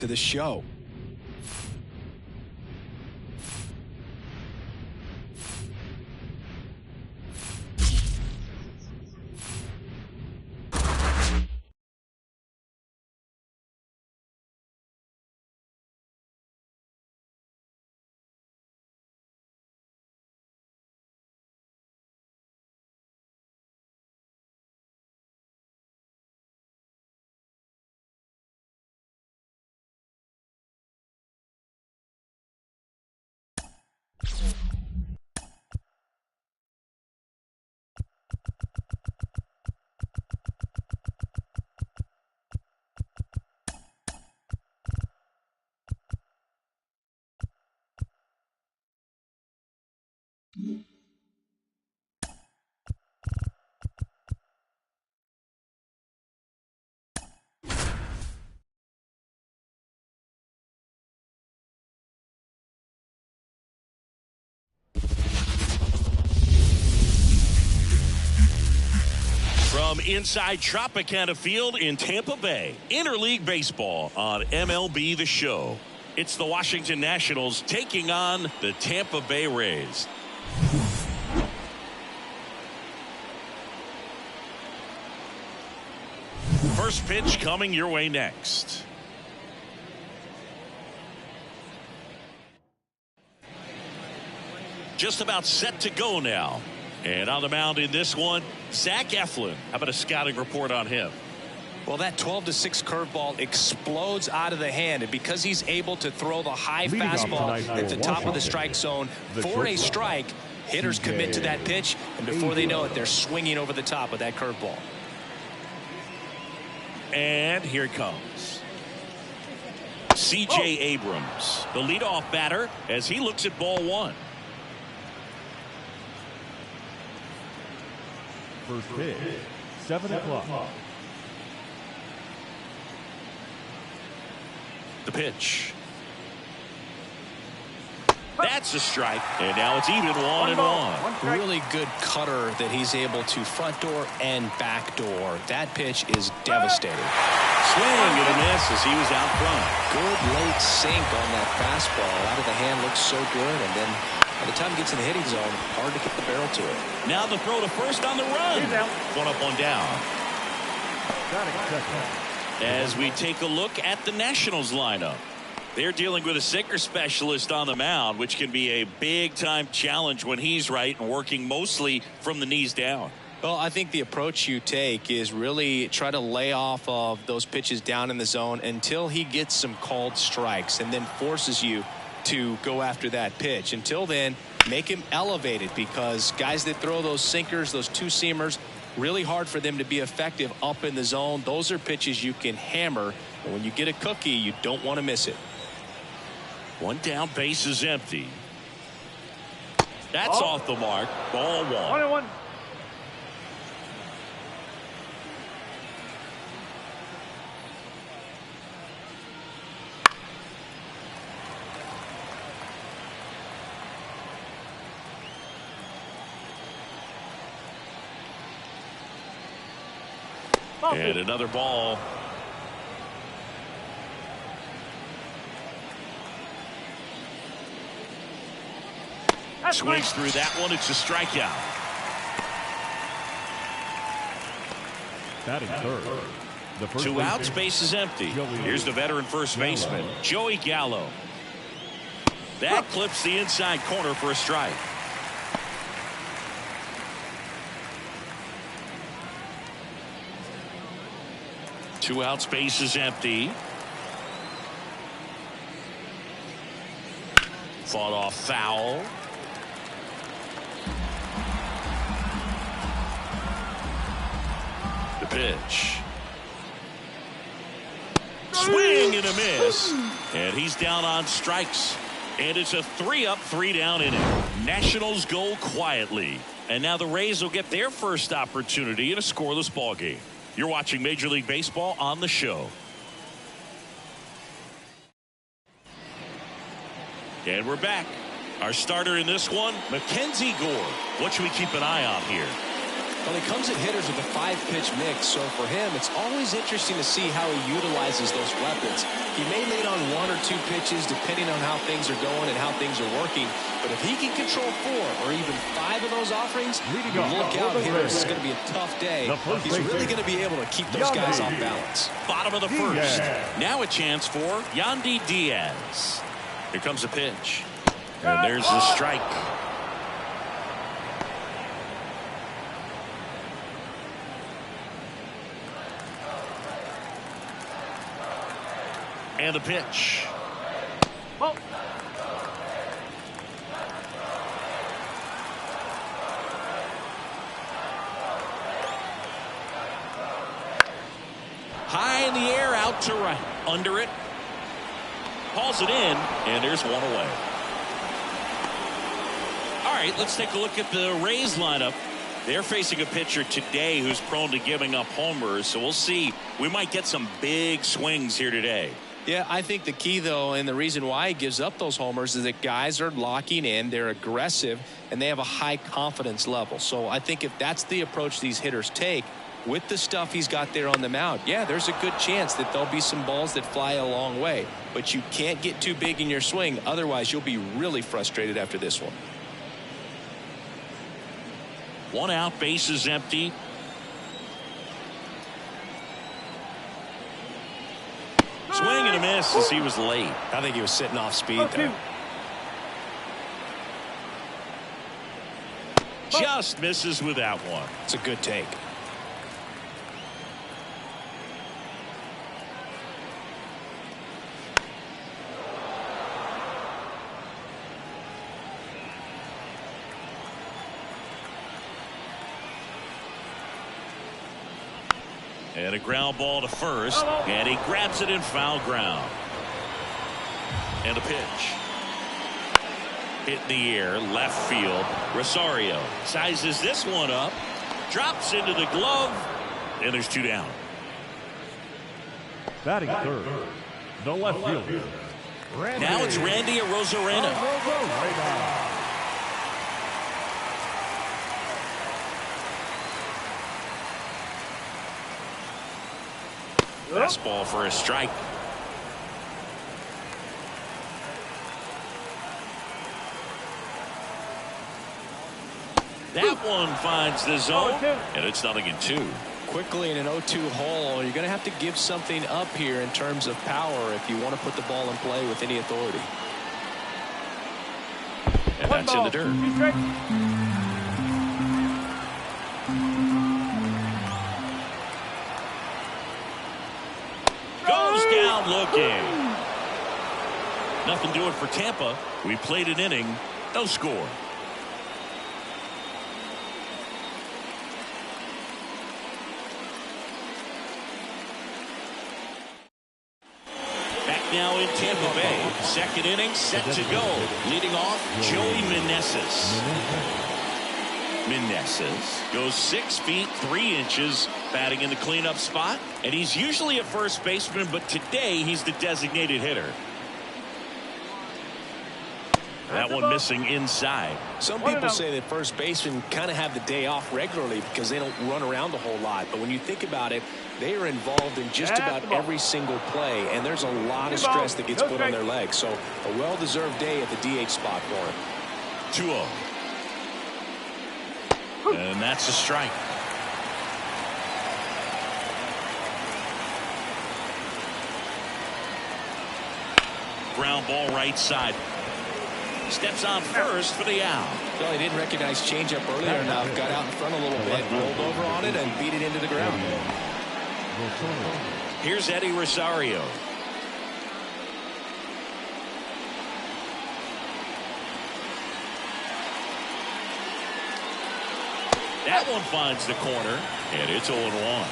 to the show. From inside Tropicana Field in Tampa Bay, interleague baseball on MLB The Show. It's the Washington Nationals taking on the Tampa Bay Rays. First pitch coming your way next. Just about set to go now. And on the mound in this one, Zach Eflin. How about a scouting report on him? Well, that 12-6 curveball explodes out of the hand, and because he's able to throw the high fastball at the top of the strike zone for a strike, hitters commit to that pitch, and before they know it, they're swinging over the top of that curveball. And here it comes. C.J. Abrams, the leadoff batter, as he looks at ball one. First pitch, 7 o'clock. The pitch. That's a strike, and now it's even 1-1. Really good cutter that he's able to front door and back door. That pitch is devastating. Swing and a miss as he was out front. Good late sink on that fastball. Out of the hand looks so good, and then by the time it gets in the hitting zone, hard to get the barrel to it. Now the throw to first on the run. One up, one down. As we take a look at the Nationals lineup, they're dealing with a sinker specialist on the mound, which can be a big-time challenge when he's right and working mostly from the knees down. Well, I think the approach you take is really try to lay off of those pitches down in the zone until he gets some called strikes and then forces you to go after that pitch. Until then, make him elevated, because guys that throw those sinkers, those two-seamers, really hard for them to be effective up in the zone. Those are pitches you can hammer, and when you get a cookie, you don't want to miss it. One down, base is empty. That's off the mark. Ball one. 1-1. And another ball. Swings through that one. It's a strikeout. Batting third. The first 2 outs, base is empty. Here's the veteran first baseman, Joey Gallo. That clips the inside corner for a strike. Two outs, base is empty. Fought off foul. The pitch. Swing and a miss. And he's down on strikes. And it's a 3-up, 3-down inning. Nationals go quietly. And now the Rays will get their first opportunity in a scoreless ball game. You're watching Major League Baseball on the show. And we're back. Our starter in this one, Mackenzie Gore. What should we keep an eye on here? Well, he comes at hitters with a 5-pitch mix, so for him, it's always interesting to see how he utilizes those weapons. He may lean on 1 or 2 pitches depending on how things are going and how things are working, but if he can control 4 or even 5 of those offerings, look out, hitters. It's going to be a tough day. He's really going to be able to keep those guys off balance. Bottom of the first. Now a chance for Yandy Diaz. Here comes a pitch. And there's the strike. And a pitch. Oh. High in the air, out to right. Under it. Hauls it in, and there's one away. All right, let's take a look at the Rays lineup. They're facing a pitcher today who's prone to giving up homers, so we'll see. We might get some big swings here today. Yeah, I think the key, though, and the reason why he gives up those homers is that guys are locking in, they're aggressive, and they have a high confidence level. So I think if that's the approach these hitters take, with the stuff he's got there on the mound, yeah, there's a good chance that there'll be some balls that fly a long way. But you can't get too big in your swing, otherwise you'll be really frustrated after this one. 1 out, bases empty. Swing and a miss as he was late. I think he was sitting off speed there. Just misses with that one. It's a good take. And a ground ball to first, and he grabs it in foul ground. And a pitch. Hit in the air, left field. Rosario sizes this one up, drops into the glove, and there's 2 down. Batting third, the left fielder. Now it's Randy Arozarena. Fastball for a strike. That one finds the zone, and it's 0-2. Quickly in an 0-2 hole, you're going to have to give something up here in terms of power if you want to put the ball in play with any authority. And that's in the dirt. Goes down looking. Nothing doing for Tampa. We played an inning, no score. Back now in Tampa Bay. Second inning set to go. Leading off, Joey Meneses. Meneses goes 6 feet 3 inches, batting in the cleanup spot, and he's usually a first baseman, but today he's the designated hitter. That one missing inside. Some people say that first basemen kind of have the day off regularly because they don't run around a whole lot. But when you think about it, they are involved in just about every single play, and there's a lot of stress that gets put on their legs. So a well-deserved day at the DH spot for him. 2-0. And that's a strike. Ground ball right side. Steps on first for the out. Well, he didn't recognize changeup earlier enough. Got out in front a little bit, rolled over on it, and beat it into the ground. Here's Eddie Rosario. That one finds the corner, and it's 0-1.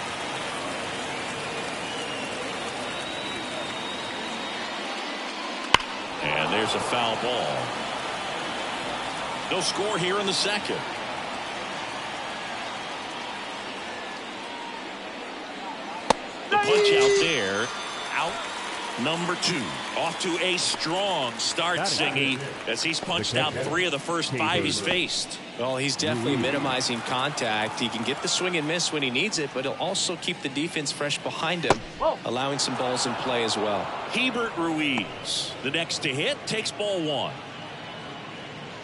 And there's a foul ball. No score here in the second. The punch out there. Out. number 2. Off to a strong start, Singy, as he's punched out 3 of the first 5 he's faced. Well, he's definitely minimizing contact. He can get the swing and miss when he needs it, but he'll also keep the defense fresh behind him, allowing some balls in play as well. Hebert Ruiz, the next to hit, takes ball 1.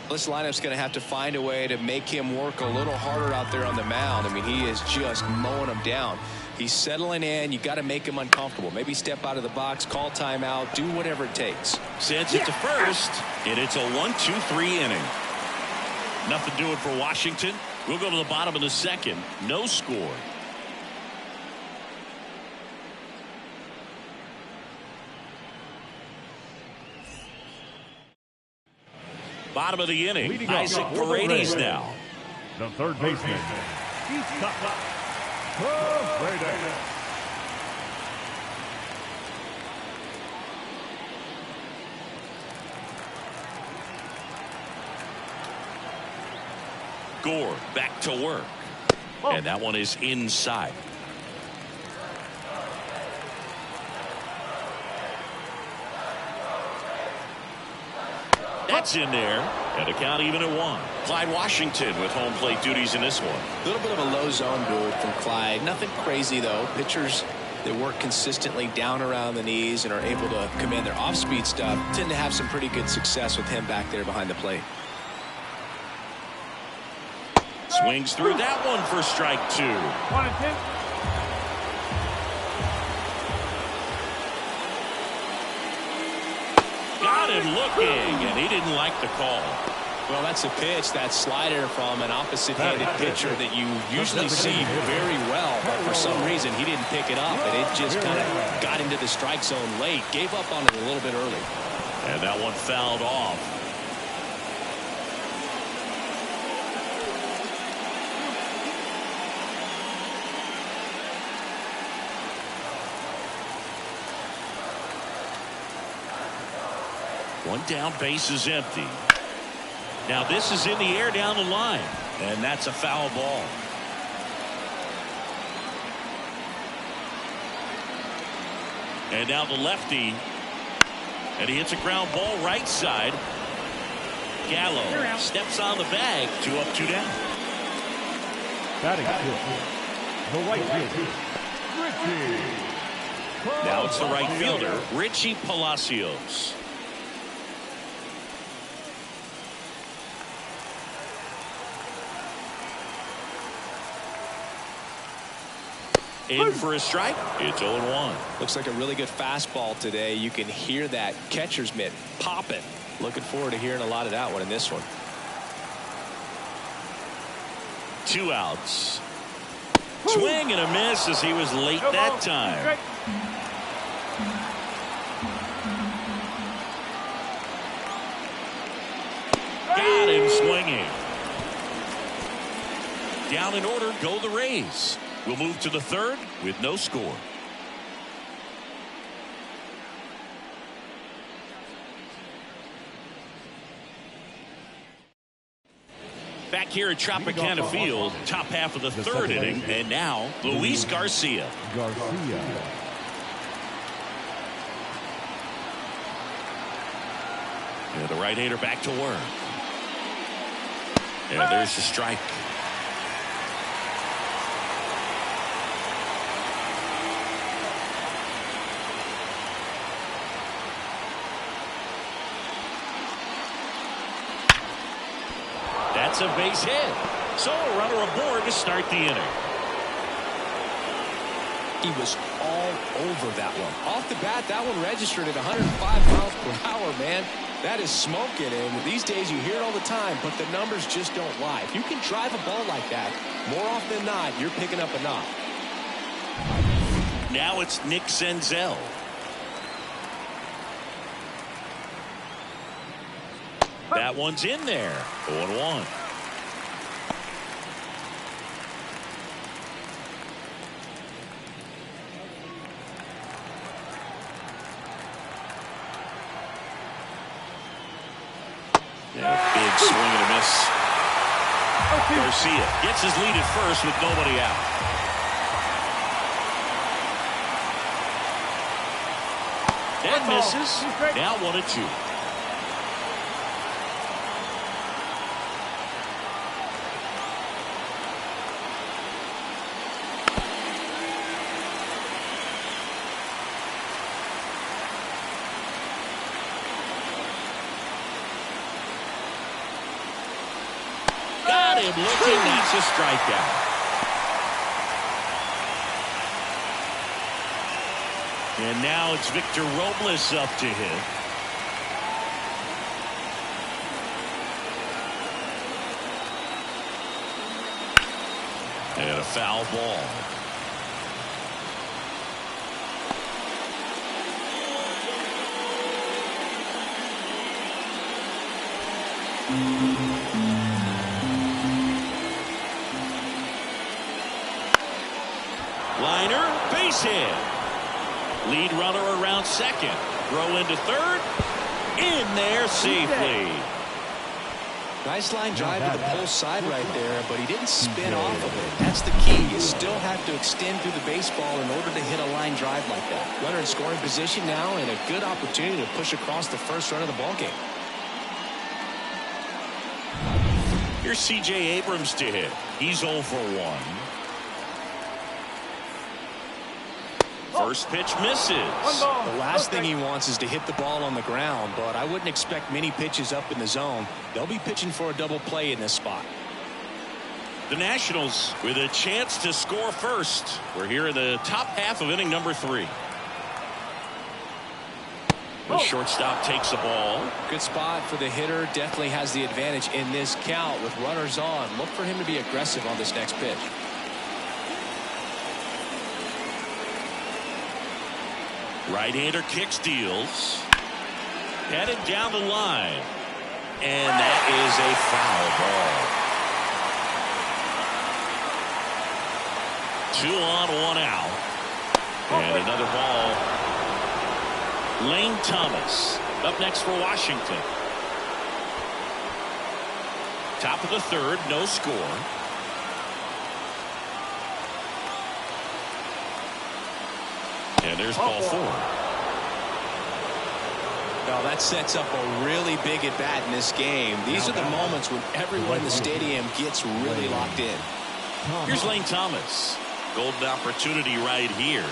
This lineup's going to have to find a way to make him work a little harder out there on the mound. I mean, he is just mowing them down. He's settling in. You got to make him uncomfortable. Maybe step out of the box, call timeout, do whatever it takes. Sends it to first, and it's a 1-2-3 inning. Nothing doing for Washington. We'll go to the bottom of the 2nd. No score. Bottom of the inning. Isaac Paredes now. The third baseman. Gore back to work. And that one is inside. That's in there. And a count even at 1. Clyde Washington with home plate duties in this one. A little bit of a low zone move from Clyde. Nothing crazy, though. Pitchers that work consistently down around the knees and are able to command their off-speed stuff tend to have some pretty good success with him back there behind the plate. Swings through that one for strike 2. 1 and 2. Got him looking, and he didn't like the call. Well, that's a pitch, that slider from an opposite-handed pitcher that you usually see very well, but for some reason he didn't pick it up, and it just kind of got into the strike zone late. Gave up on it a little bit early. And that one fouled off. One down, base is empty. Now this is in the air down the line, and that's a foul ball. And now the lefty, and he hits a ground ball right side. Gallo steps on the bag. 2 up, 2 down. Batting fifth. The right fielder, Richie. Now it's the right fielder, Richie Palacios. In for a strike. It's 0-1. Looks like a really good fastball today. You can hear that catcher's mitt popping. Looking forward to hearing a lot of that one in this one. 2 outs. Swing and a miss as he was late that time. Got him swinging. Down in order go the Rays. We'll move to the 3rd with no score. Back here at Tropicana Field, top half of the 3rd inning, and now Luis Garcia. And the right-hander back to work. And there's the strike. That's a base hit. So a runner aboard to start the inning. He was all over that one. Off the bat, that one registered at 105 miles per hour, man. That is smoking, and these days you hear it all the time, but the numbers just don't lie. If you can drive a ball like that, more often than not, you're picking up a knock. Now it's Nick Senzel. That one's in there. 0-1. Yeah, big swing and a miss. Garcia gets his lead at first with nobody out. That misses. Now 1-2. Got him looking. That's a strikeout. And now it's Victor Robles up to hit. And a foul ball. Liner, base hit. Lead runner around second. Throw into third. In there safely. Nice line drive to the pull side right there, but he didn't spin off of it. That's the key. You still have to extend through the baseball in order to hit a line drive like that. Runner in scoring position now, and a good opportunity to push across the first run of the ballgame. Here's C.J. Abrams to hit. He's 0 for 1. First pitch misses. The last thing he wants is to hit the ball on the ground, but I wouldn't expect many pitches up in the zone. They'll be pitching for a double play in this spot. The Nationals with a chance to score first. We're here in the top half of inning number 3. The shortstop takes the ball. Good spot for the hitter. Definitely has the advantage in this count with runners on. Look for him to be aggressive on this next pitch. Right-hander kicks, deals. Headed down the line. And that is a foul ball. 2 on, 1 out. And another ball. Lane Thomas up next for Washington. Top of the third, no score. And there's ball 4. Well, that sets up a really big at bat in this game. These are the moments when everyone in the stadium gets really locked in. Here's Lane Thomas. Golden opportunity right here.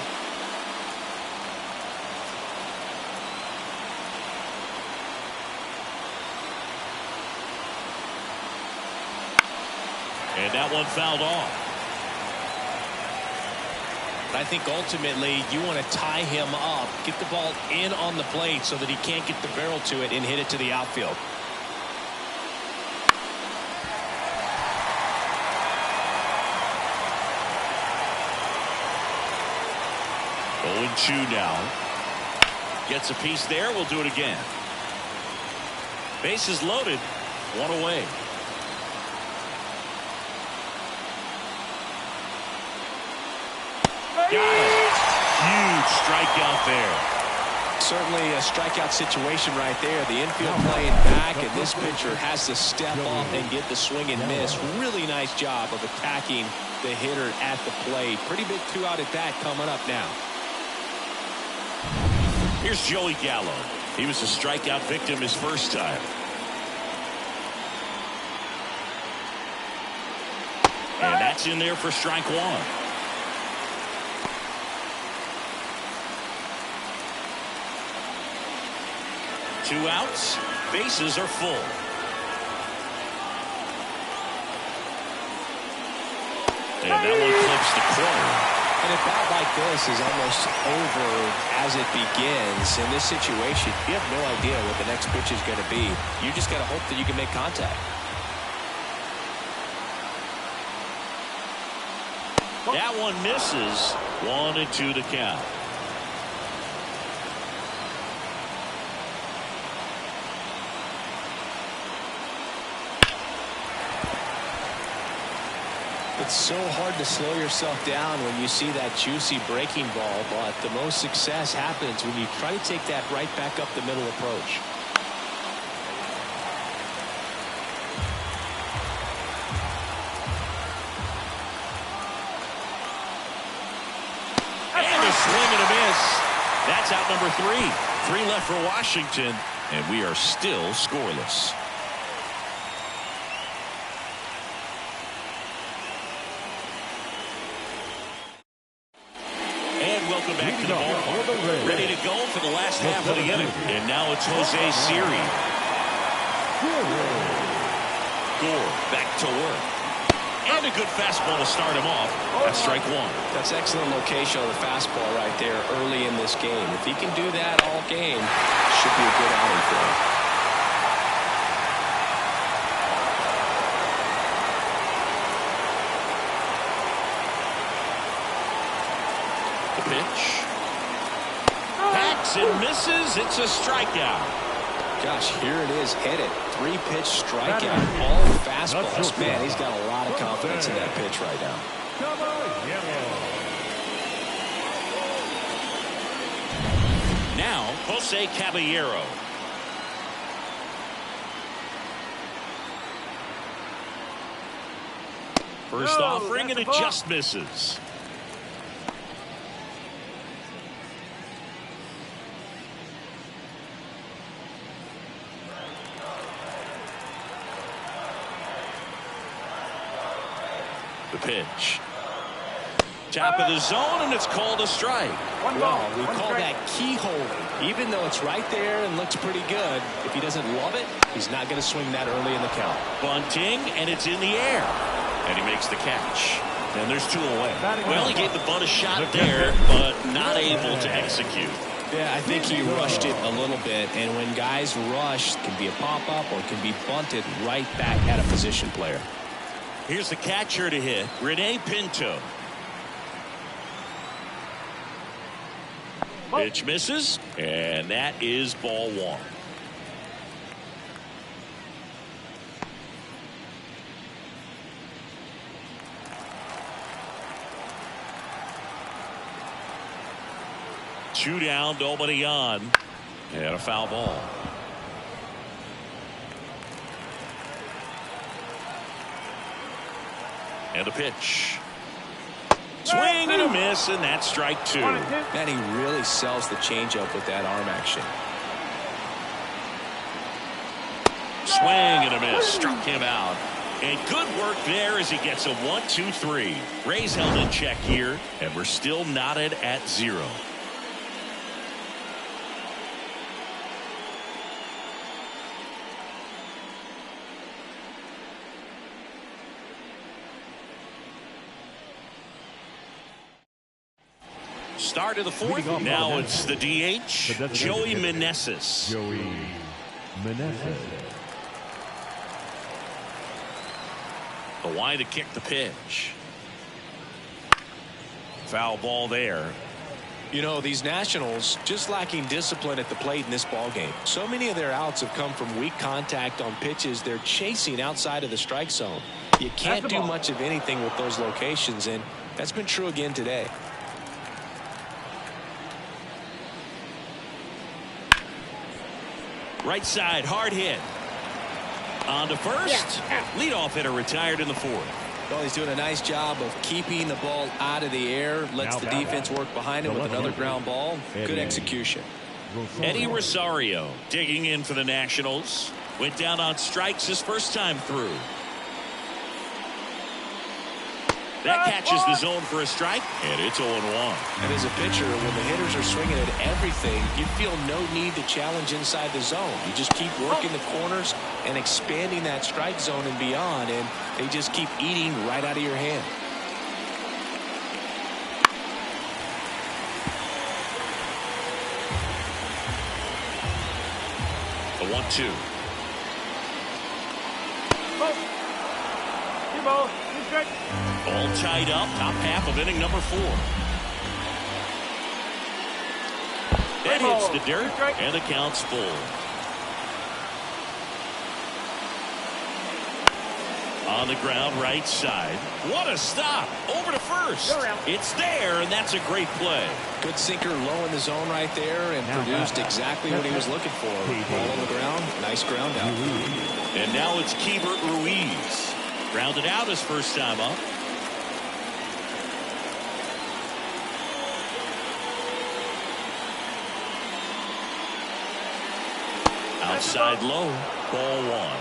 And that one fouled off. I think ultimately you want to tie him up, get the ball in on the plate so that he can't get the barrel to it and hit it to the outfield. Oh, 2 now. Gets a piece there. We'll do it again. Bases loaded. 1 away. Got it. Huge strikeout there. Certainly a strikeout situation right there. The infield playing back, and this pitcher has to step up and get the swing and miss. Really nice job of attacking the hitter at the plate. Pretty big 2-out at bat coming up now. Here's Joey Gallo. He was a strikeout victim his first time. And that's in there for strike 1. Two outs. Bases are full. And that one clips the corner. And a bat like this is almost over as it begins. In this situation, you have no idea what the next pitch is going to be. You just got to hope that you can make contact. That one misses. 1-2 to count. It's so hard to slow yourself down when you see that juicy breaking ball, but the most success happens when you try to take that right back up the middle approach. And a swing and a miss. That's out number 3. 3 left for Washington, and we are still scoreless. And welcome back to the ballpark. Ready to go for the last half of the inning. And now it's Jose Siri. Gore back to work. And a good fastball to start him off. That's strike 1. That's excellent location of the fastball right there early in this game. If he can do that all game, should be a good outing for him. The pitch. Hacks and misses. It's a strikeout. Gosh, here it is, hit it. 3-pitch strikeout, all fastballs. Man, he's got a lot of confidence in that pitch right now. Now, Jose Caballero. First offering, and it just misses. The pitch. Top of the zone, and it's called a strike. Wow, we call that keyholing. Even though it's right there and looks pretty good, if he doesn't love it, he's not going to swing that early in the count. Bunting, and it's in the air. And he makes the catch. And there's 2 away. Well, he gave the bunt a shot there, but not able to execute. Yeah, I think he rushed it a little bit, and when guys rush, it can be a pop-up or it can be bunted right back at a position player. Here's the catcher to hit, Rene Pinto. Pitch misses, and that is ball 1. Two down, nobody on, and a foul ball. And a pitch. Swing and a miss, and that's strike 2. Man, he really sells the changeup with that arm action. Swing and a miss, struck him out. And good work there as he gets a 1-2-3. Rays held in check here, and we're still knotted at 0. Start of the 4th. Now it's the DH, Joey Meneses. Joey Meneses. The wide to kick the pitch. Foul ball there. You know, these Nationals just lacking discipline at the plate in this ball game. So many of their outs have come from weak contact on pitches they're chasing outside of the strike zone. You can't do much of anything with those locations, and that's been true again today. Right side, hard hit. On to first. Leadoff hitter retired in the 4th. Well, he's doing a nice job of keeping the ball out of the air. Lets the defense work behind him with another ground ball. Good execution. Eddie Rosario digging in for the Nationals. Went down on strikes his first time through. That catches the zone for a strike, and it's 0-1. And as a pitcher, when the hitters are swinging at everything, you feel no need to challenge inside the zone. You just keep working the corners and expanding that strike zone and beyond, and they just keep eating right out of your hand. The 1-2. All tied up, top half of inning number 4. That hits the dirt, and the count's full. On the ground, right side. What a stop! Over to first. It's there, and that's a great play. Good sinker low in the zone right there, and produced exactly what he was looking for. Ball on the ground, nice ground out. And now it's Keibert Ruiz. Grounded out his first time up. Outside low, ball one.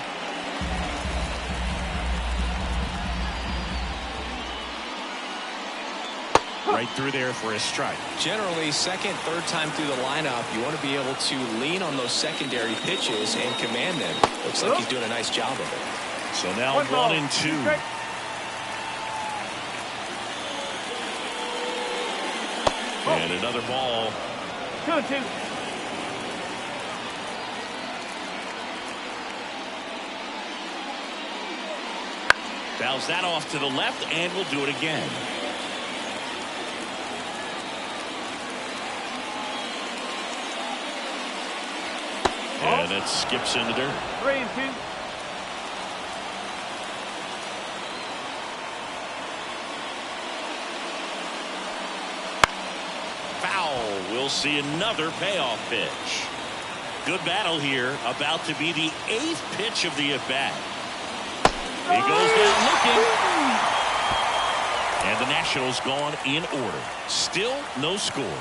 Right through there for a strike. Generally, second, third time through the lineup, you want to be able to lean on those secondary pitches and command them. Looks like he's doing a nice job of it. So now 1-2. And another ball. 2-2. Fouls that off to the left, and we'll do it again. And it skips into dirt. 3-2. Foul. We'll see another payoff pitch. Good battle here. About to be the 8th pitch of the at-bat. He goes down looking. And the Nationals gone in order. Still no score.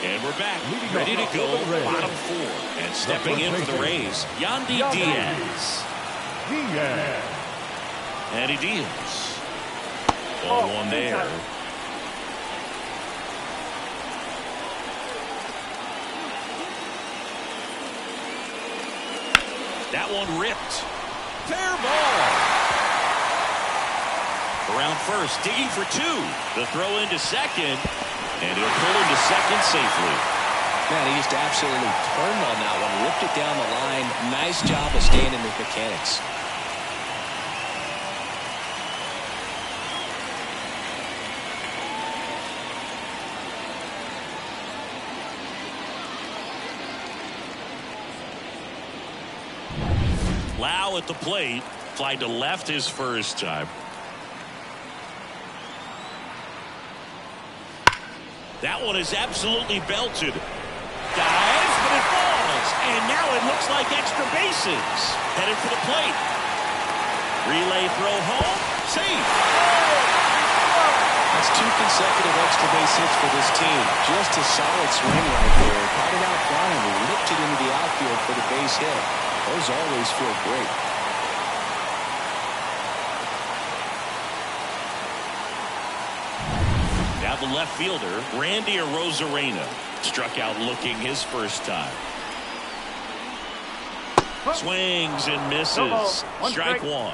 And we're back, ready to go, bottom 4. And stepping in for the Rays, Yandy Diaz. Yandy Diaz. Ball one there. That one ripped. Fair ball. Around first, digging for 2. The throw into second. And he'll pull into second safely. Man, he just absolutely turned on that one, ripped it down the line. Nice job of staying in his mechanics. Lau at the plate. Fly to left his first time. That one is absolutely belted. Dives, but it falls. And now it looks like extra bases. Headed for the plate. Relay throw home. Safe. That's 2 consecutive extra base hits for this team. Just a solid swing right there. Caught it out front and ripped it into the outfield for the base hit. Those always feel great. Now the left fielder, Randy Arozarena, struck out looking his first time. Swings and misses. Strike 1.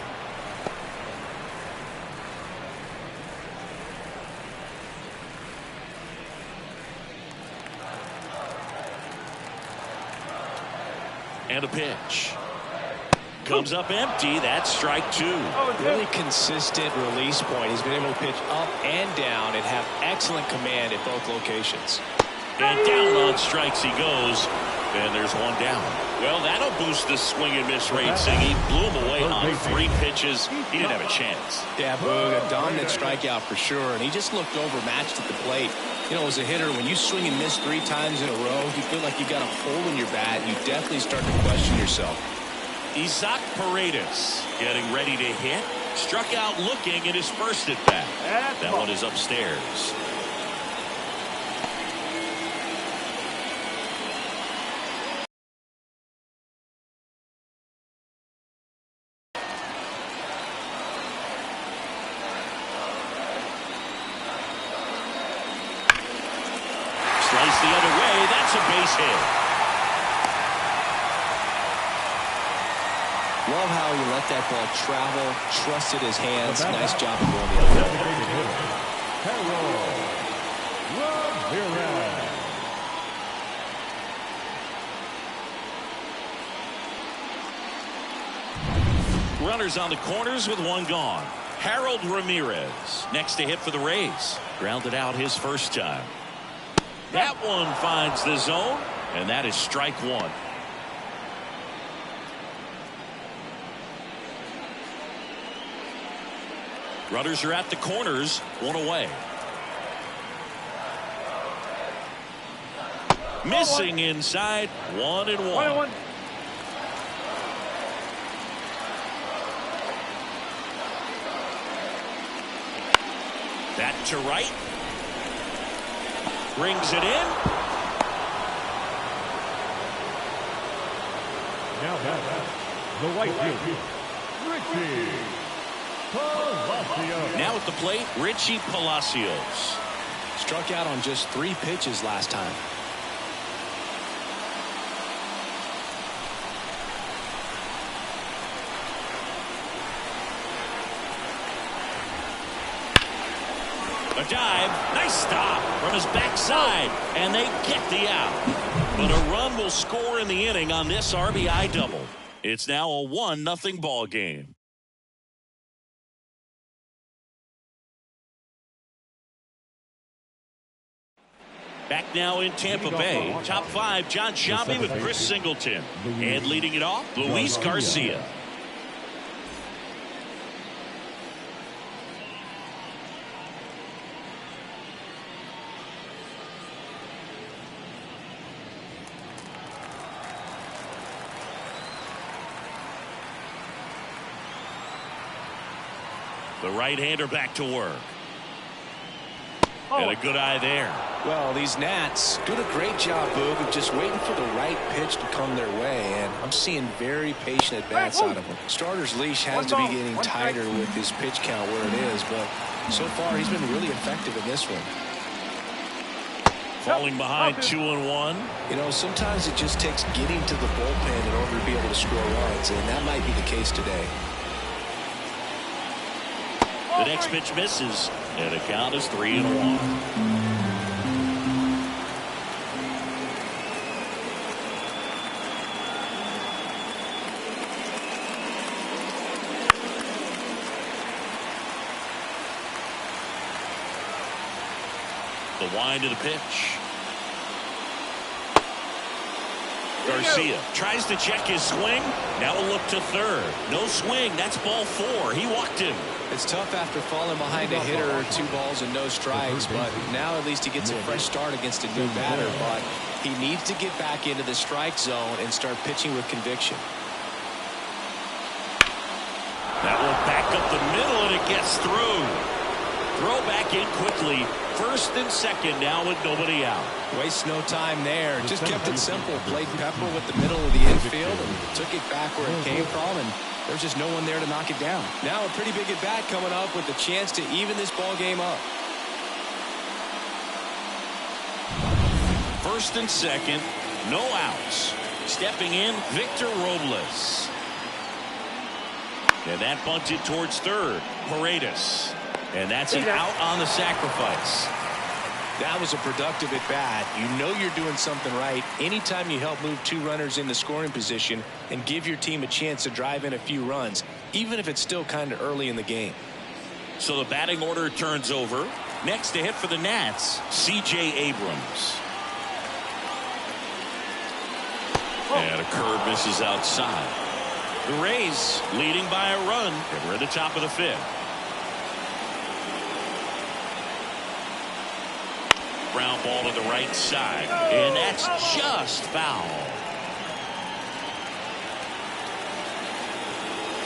And a pitch. Comes up empty. That's strike 2. Really consistent release point. He's been able to pitch up and down and have excellent command at both locations. And down on strikes he goes. And there's one down. Well, that'll boost the swing and miss rate, Siggy. Blew him away on 3 pitches. He didn't have a chance. Yeah, Boog, a dominant strikeout for sure. And he just looked overmatched at the plate. You know, as a hitter, when you swing and miss 3 times in a row, you feel like you got a hole in your bat. You definitely start to question yourself. Isaac Paredes getting ready to hit. Struck out looking at his first at bat. That one is upstairs. Slice the other way. That's a base hit. Love how he let that ball travel, trusted his hands. Nice job of going the other way. Runners on the corners with 1 gone. Harold Ramirez next to hit for the Rays. Grounded out his first time. That one finds the zone, and that is strike 1. Runners are at the corners, 1 away. Missing inside, 1-1. That to right. Brings it in. Now that's the right field, Richie Palacios. Now at the plate, Richie Palacios. Struck out on just 3 pitches last time. A dive, nice stop from his backside, and they get the out. But a run will score in the inning on this RBI double. It's now a 1-0 ball game. Back now in Tampa Bay, top 5, John Sciambi with Chris Singleton. And leading it off, Luis Garcia. The right-hander back to work. And a good eye there. Well, these Nats doing a great job, Boog, of just waiting for the right pitch to come their way, and I'm seeing very patient at-bats out of him. Starter's leash has to be getting tighter with his pitch count where it is, but so far he's been really effective in this one. Falling behind 2-1. You know, sometimes it just takes getting to the bullpen in order to be able to score runs, and that might be the case today. The next pitch misses, and the count is 3-1. The wind of the pitch. Garcia tries to check his swing. Now a look to third. No swing. That's ball 4. He walked him. It's tough after falling behind a hitter, 2 balls and no strikes, but now at least he gets a fresh start against a new batter. But he needs to get back into the strike zone and start pitching with conviction. That will back up the middle, and it gets through. Throw back in quickly. First and second now with nobody out. Waste no time there. Just kept it simple. Played pepper with the middle of the infield and took it back where it came from, and there's just no one there to knock it down. Now a pretty big at bat coming up with the chance to even this ball game up. First and second, no outs. Stepping in, Victor Robles. And that bunted towards third. Paredes. And that's an out on the sacrifice. That was a productive at bat. You know you're doing something right anytime you help move 2 runners in the scoring position and give your team a chance to drive in a few runs, even if it's still kind of early in the game. So the batting order turns over. Next to hit for the Nats, C.J. Abrams. And a curve misses outside. The Rays leading by a run. And we're at the top of the 5th. Ground ball to the right side, and that's just foul.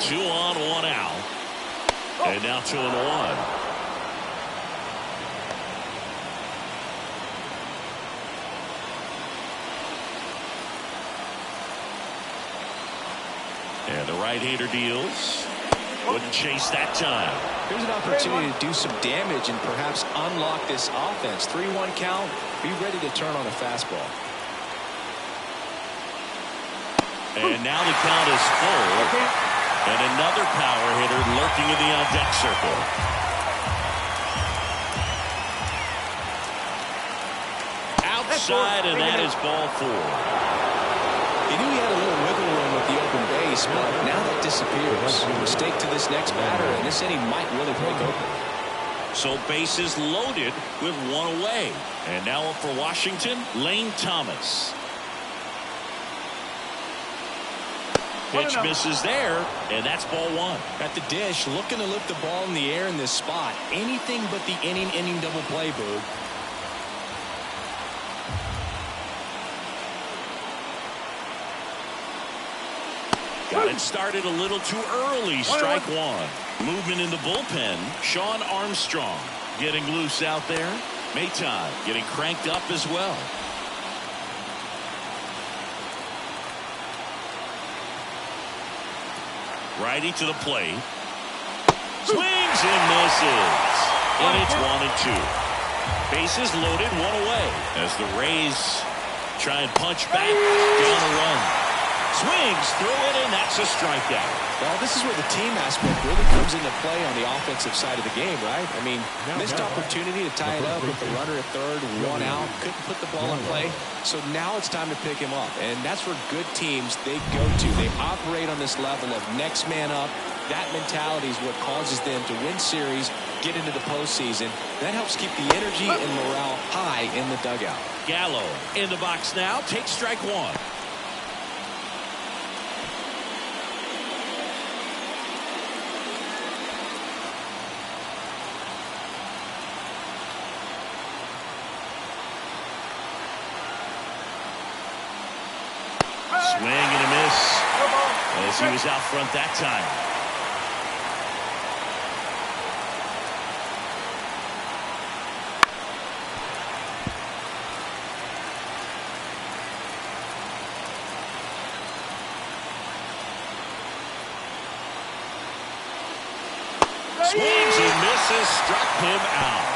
2 on, 1 out, and now 2-1. And the right-hander deals. Wouldn't chase that time. Here's an opportunity to do some damage and perhaps unlock this offense. 3-1 count. Be ready to turn on a fastball. And now the count is full. And another power hitter lurking in the on-deck circle. Outside, and that is ball 4. He knew he had a little wiggle room with the open base, but now that disappears. Mistake to this next batter, and this inning might really break open. So bases loaded with 1 away. And now up for Washington, Lane Thomas. Pitch misses there, and that's ball 1. At the dish, looking to lift the ball in the air in this spot. Anything but the inning double play, Boog. Got it started a little too early. Strike 1. Movement in the bullpen. Sean Armstrong. getting loose out there. Maton getting cranked up as well. Righty to the plate. Swings and misses. And it's 1-2. Bases loaded, one away. As the Rays try and punch back down the run. Swings through it, and that's a strikeout. Well, this is where the team aspect really comes into play on the offensive side of the game, right? I mean, missed opportunity to tie it up with the runner at third, one out, couldn't put the ball in play. So now it's time to pick him up, and that's where good teams, they go to. They operate on this level of next man up. That mentality is what causes them to win series, get into the postseason. That helps keep the energy and morale high in the dugout. Gallo in the box now, takes strike one. Swing and a miss as he was out front that time. Swings and misses, struck him out.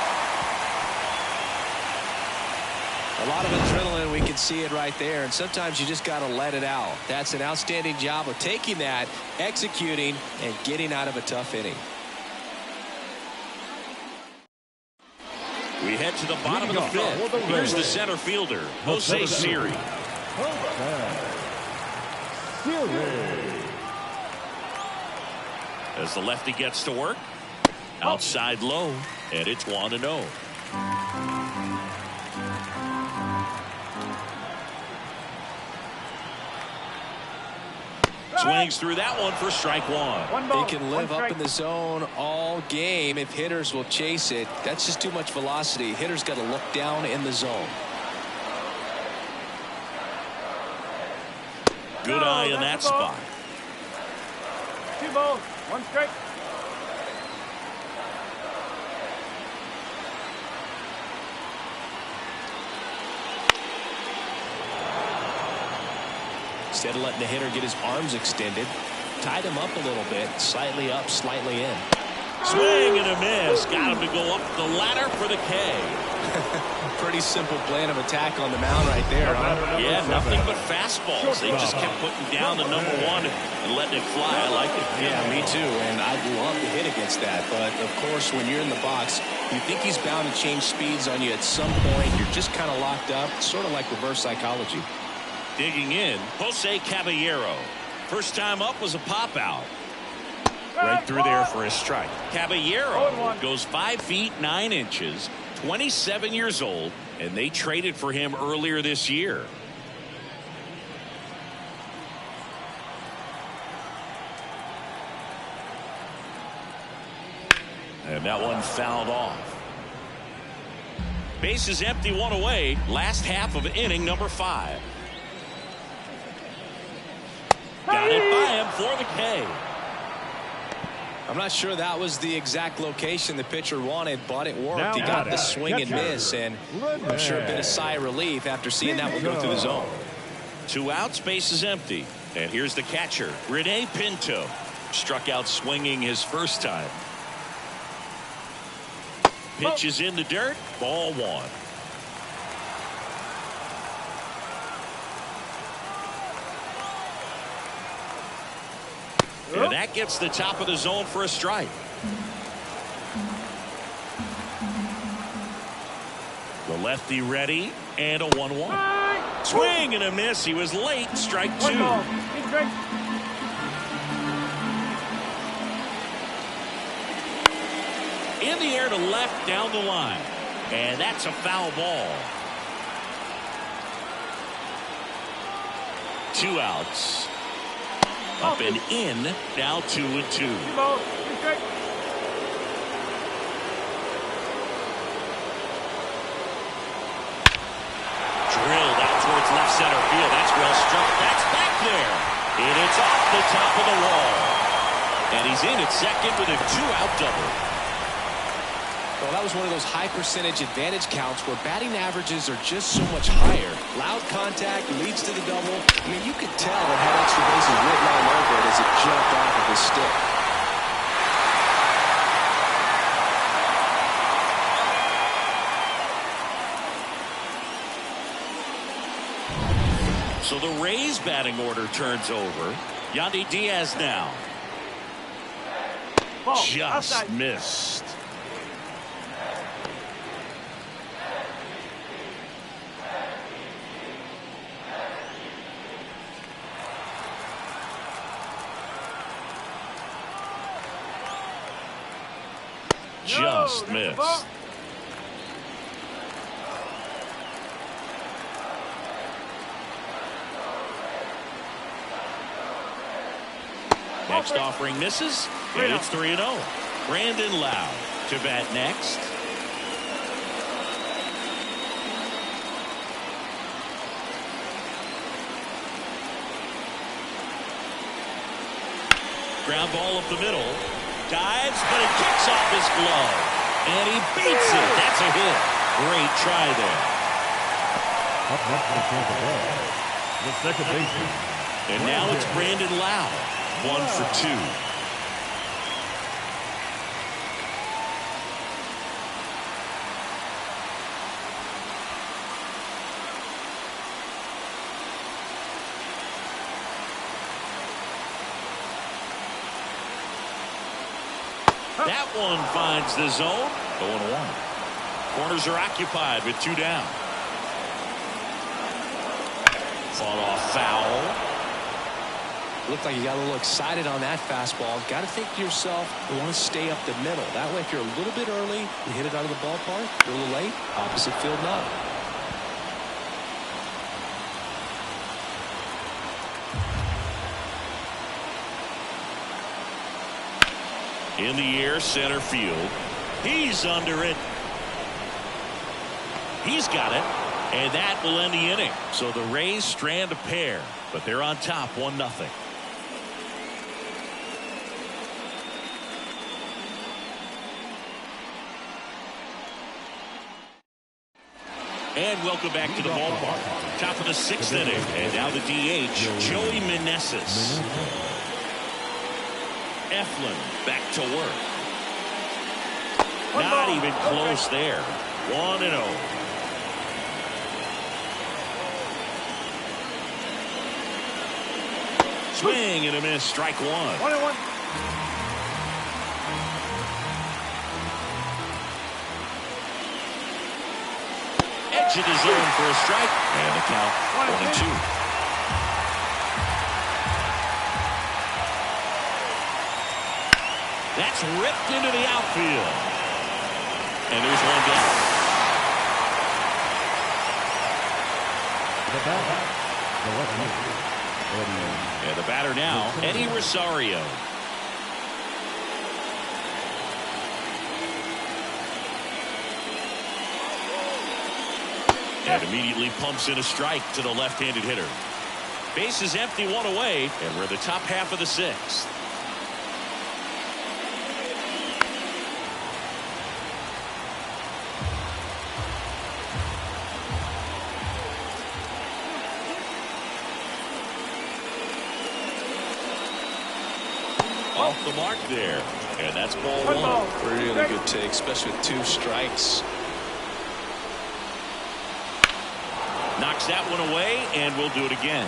A lot of adrenaline, we can see it right there, and sometimes you just got to let it out. That's an outstanding job of taking that, executing, and getting out of a tough inning. We head to the bottom of the fifth. Here's the center fielder, Jose Siri. As the lefty gets to work, outside low, and it's 1-0. Swings through that one for strike one. They can live up in the zone all game if hitters will chase it. That's just too much velocity. Hitters got to look down in the zone. Good eye in that spot. 2 balls, 1 strike. Instead of letting the hitter get his arms extended, tied him up a little bit, slightly up, slightly in. Swing and a miss. Got him to go up the ladder for the K. Pretty simple plan of attack on the mound right there. Huh? Yeah, nothing but fastballs. They just kept putting down the number one and letting it fly. I like it. Yeah, me too. And I'd love to hit against that. But, of course, when you're in the box, you think he's bound to change speeds on you at some point. You're just kind of locked up, sort of like reverse psychology. Digging in, Jose Caballero. First time up was a pop out. Right through there for a strike. Caballero goes 5 feet 9 inches, 27 years old, and they traded for him earlier this year. And that one fouled off. Base is empty, one away. Last half of inning number 5. Got it by him for the K. I'm not sure that was the exact location the pitcher wanted, but it worked. He got the swing and miss, and I'm sure a bit of sigh of relief after seeing that one go through the zone. 2 outs, base is empty. And here's the catcher, Rene Pinto. Struck out swinging his first time. Pitch is in the dirt, ball 1. And that gets the top of the zone for a strike. The lefty ready, and a 1-1. Swing and a miss. He was late. Strike 2. In the air to left, down the line. And that's a foul ball. 2 outs. Up and in, now 2-2. Drilled out towards left center field. That's well struck. That's back there. And it's off the top of the wall. And he's in at second with a 2-out double. Well, that was one of those high percentage advantage counts where batting averages are just so much higher. Loud contact leads to the double. I mean, you could tell it had extra bases written all over it as it jumped off of his stick. So the Rays batting order turns over. Yandy Diaz now. Ball, Just outside. missed. Just No, missed. ball. Next offering misses, and it's 3-0. Brandon Lau to bat next. Ground ball up the middle. Dives, but it kicks off his glove. And he beats it. That's a hit. Great try there. Up next for the Tampa Bay, the second baseman. And now it's Brandon Lau. 1 for 2. That one finds the zone. 0-1. Corners are occupied with 2 down. Fought off foul. Looked like you got a little excited on that fastball. Got to think to yourself, you want to stay up the middle. That way, if you're a little bit early, you hit it out of the ballpark. If you're a little late, opposite field knock. In the air, center field. He's under it. He's got it. And that will end the inning. So the Rays strand a pair, but they're on top 1-0. And welcome back to the ballpark. Top of the 6th inning. And now the DH, Joey Meneses. Eflin back to work. Not even close there. 1-0. Swing and a miss. Strike 1. 1-1. Edge of the zone for a strike. And the count 1-2. That's ripped into the outfield. And there's 1 down. The batter, the left fielder, Eddie. And the batter now, Eddie Rosario. And immediately pumps in a strike to the left-handed hitter. Base is empty, 1 away, and we're in the top half of the 6th. Off the mark there, and that's ball 1. Really good take, especially with 2 strikes. Knocks that one away, and we'll do it again.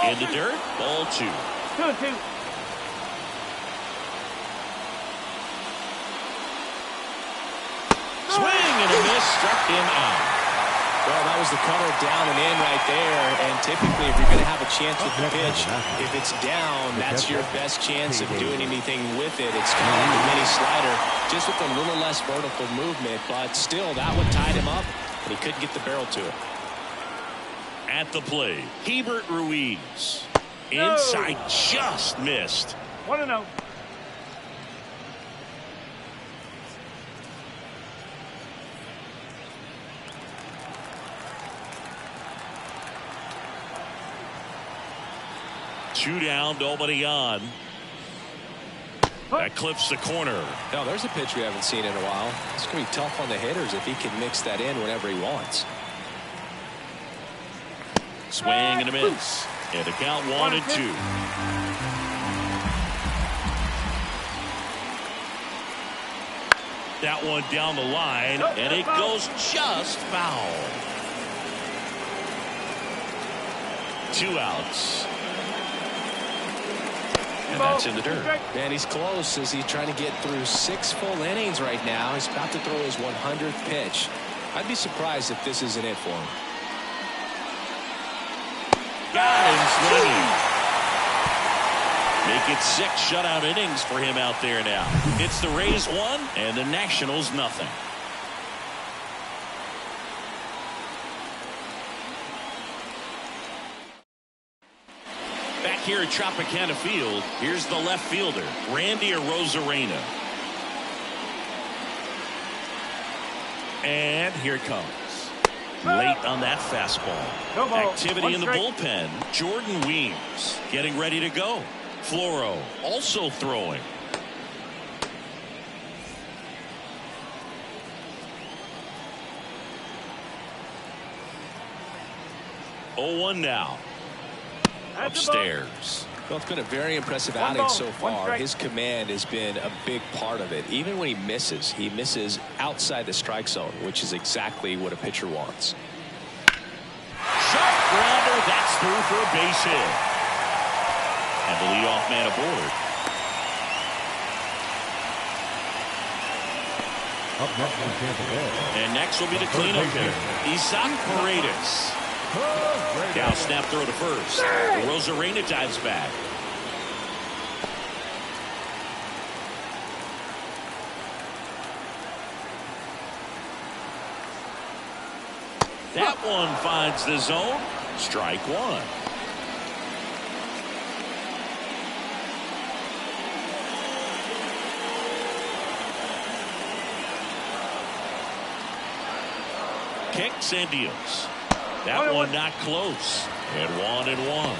In the dirt, ball 2. 2-2. Swing and a miss, struck him out. Well, that was the cutter down and in right there. And typically, if you're going to have a chance with the pitch, if it's down, that's your best chance of doing anything with it. It's kind of like a mini slider, just with a little less vertical movement. But still, that one tied him up, and he couldn't get the barrel to it. At the plate, Hebert Ruiz. Inside, just missed. 1-0. 2 down, nobody on. That clips the corner. Now there's a pitch we haven't seen in a while. It's going to be tough on the hitters if he can mix that in whenever he wants. Swing and a miss. And the count 1-2. That one down the line, and it goes just foul. 2 outs. And that's in the dirt. Man, he's close as he's trying to get through 6 full innings right now. He's about to throw his 100th pitch. I'd be surprised if this isn't it for him. Got him swinging. Make it 6 shutout innings for him out there now. It's the Rays 1 and the Nationals nothing. Back here at Tropicana Field, here's the left fielder, Randy Arozarena. And here it comes. Late on that fastball. Activity in the bullpen. Jordan Weems getting ready to go. Floro also throwing. Oh, 1 now. Upstairs. Well, it's been a very impressive outing so far. His command has been a big part of it. Even when he misses outside the strike zone, which is exactly what a pitcher wants. Sharp grounder, that's through for a base hit. And the leadoff man aboard. Up next from Tampa Bay. And next will be the cleanup hitter, Isaac Paredes. Now snap throw to first. Arozarena dives back. That one finds the zone. Strike 1. Kicks and deals. That one not close. And 1-1.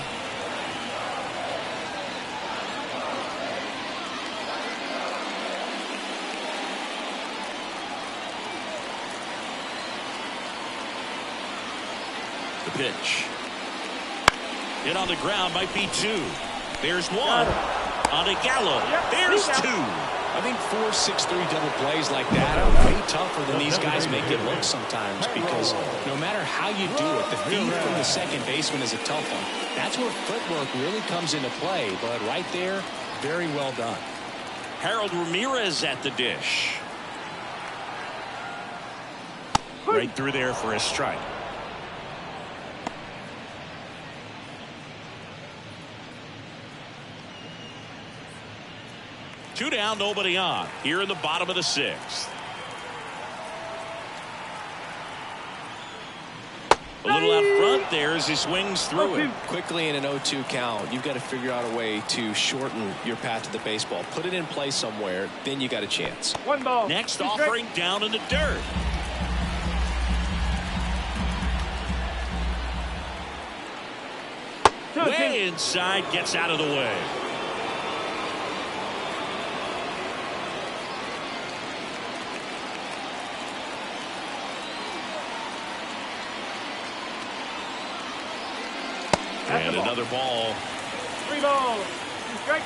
The pitch. Hit on the ground, might be 2. There's 1 on a Gallo. There's 2. I think 4, 6, 3 double plays like that are way tougher than these guys make it look sometimes, because no matter how you do it, the feed from the second baseman is a tough one. That's where footwork really comes into play, but right there, very well done. Harold Ramirez at the dish. Right through there for a strike. Two down, nobody on. Here in the bottom of the 6th. A little out front there as he swings through it. Quickly in an 0-2 count, you've got to figure out a way to shorten your path to the baseball. Put it in play somewhere, then you got a chance. 1 ball. Next offering down in the dirt. Way inside, gets out of the way. And another ball. 3 balls. 2 strikes.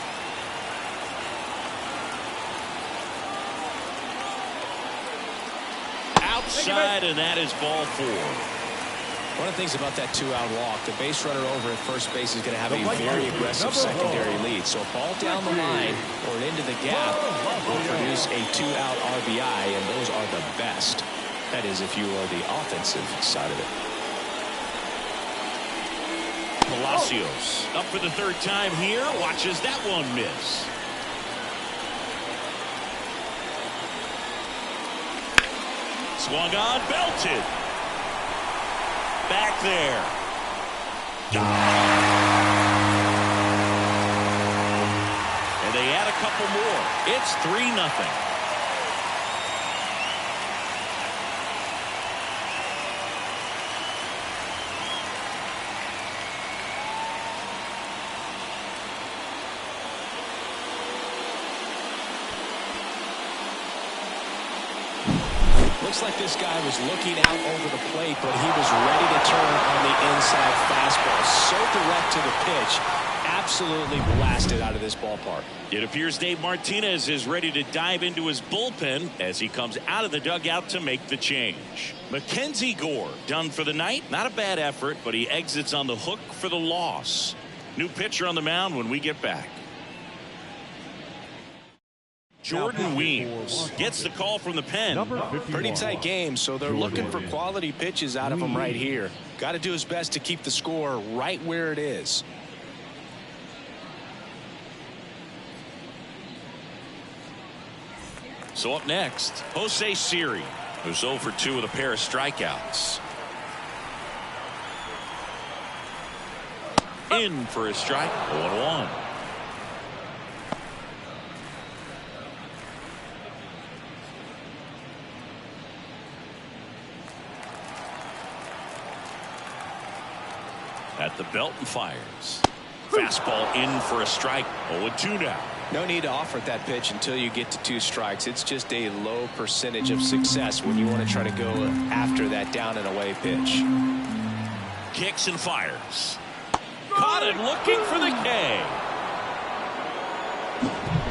Outside, and that is ball 4. One of the things about that 2-out walk, the base runner over at first base is going to have a very aggressive secondary lead. So a ball down the line or into the gap will produce a 2-out RBI, and those are the best. That is, if you are the offensive side of it. Palacios up for the 3rd time here. Watches that one miss. Swung on, belted. Back there. And they add a couple more. It's 3-0. Looks like this guy was looking out over the plate, but he was ready to turn on the inside fastball. So direct to the pitch. Absolutely blasted out of this ballpark. It appears Dave Martinez is ready to dive into his bullpen as he comes out of the dugout to make the change. Mackenzie Gore done for the night. Not a bad effort, but he exits on the hook for the loss. New pitcher on the mound when we get back. Jordan Weems gets the call from the pen. Pretty tight game, so they're looking for quality pitches out of him right here. Got to do his best to keep the score right where it is. So up next, Jose Siri, who's 0 for 2 with a pair of strikeouts. In for a strike, 0-1. At the belt and fires. Fastball in for a strike, 0-2 now. No need to offer that pitch until you get to 2 strikes. It's just a low percentage of success when you want to try to go after that down and away pitch. Kicks and fires. Caught it looking for the K.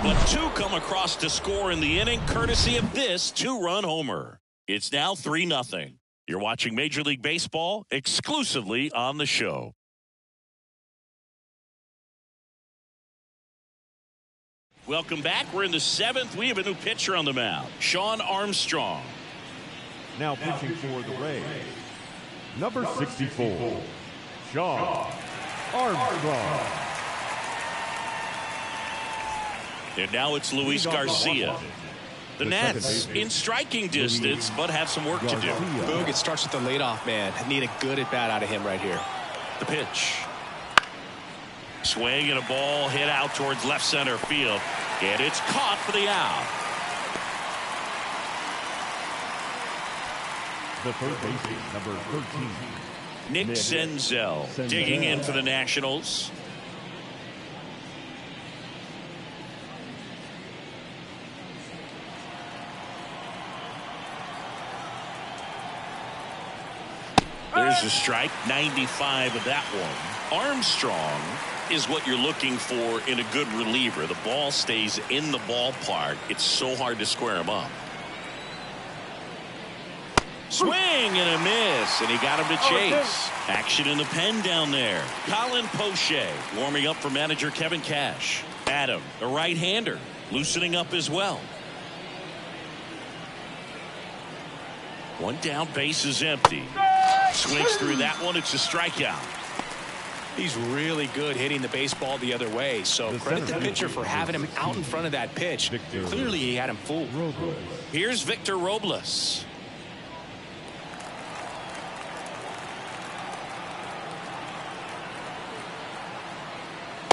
But 2 come across to score in the inning courtesy of this 2-run homer. It's now 3-0. You're watching Major League Baseball exclusively on the show. Welcome back. We're in the 7th. We have a new pitcher on the mound, Shawn Armstrong. Now pitching for the Rays, number 64, Shawn Armstrong. And now it's Luis Garcia. The Nats in striking distance, but have some work to do. Boog, it starts with the leadoff man. Need a good at-bat out of him right here. The pitch. Swing and a ball hit out towards left center field. And it's caught for the out. The third baseman, number 13. Nick Senzel digging in for the Nationals. There's a strike, 95 of that one. Armstrong is what you're looking for in a good reliever. The ball stays in the ballpark. It's so hard to square him up. Swing and a miss, and he got him to chase. Action in the pen down there. Colin Poche warming up for manager Kevin Cash. Adam, the right-hander, loosening up as well. One down, base is empty. Swings through that one. It's a strikeout. He's really good hitting the baseball the other way, so credit the pitcher for having him out in front of that pitch. Clearly he had him fooled. Here's Victor Robles.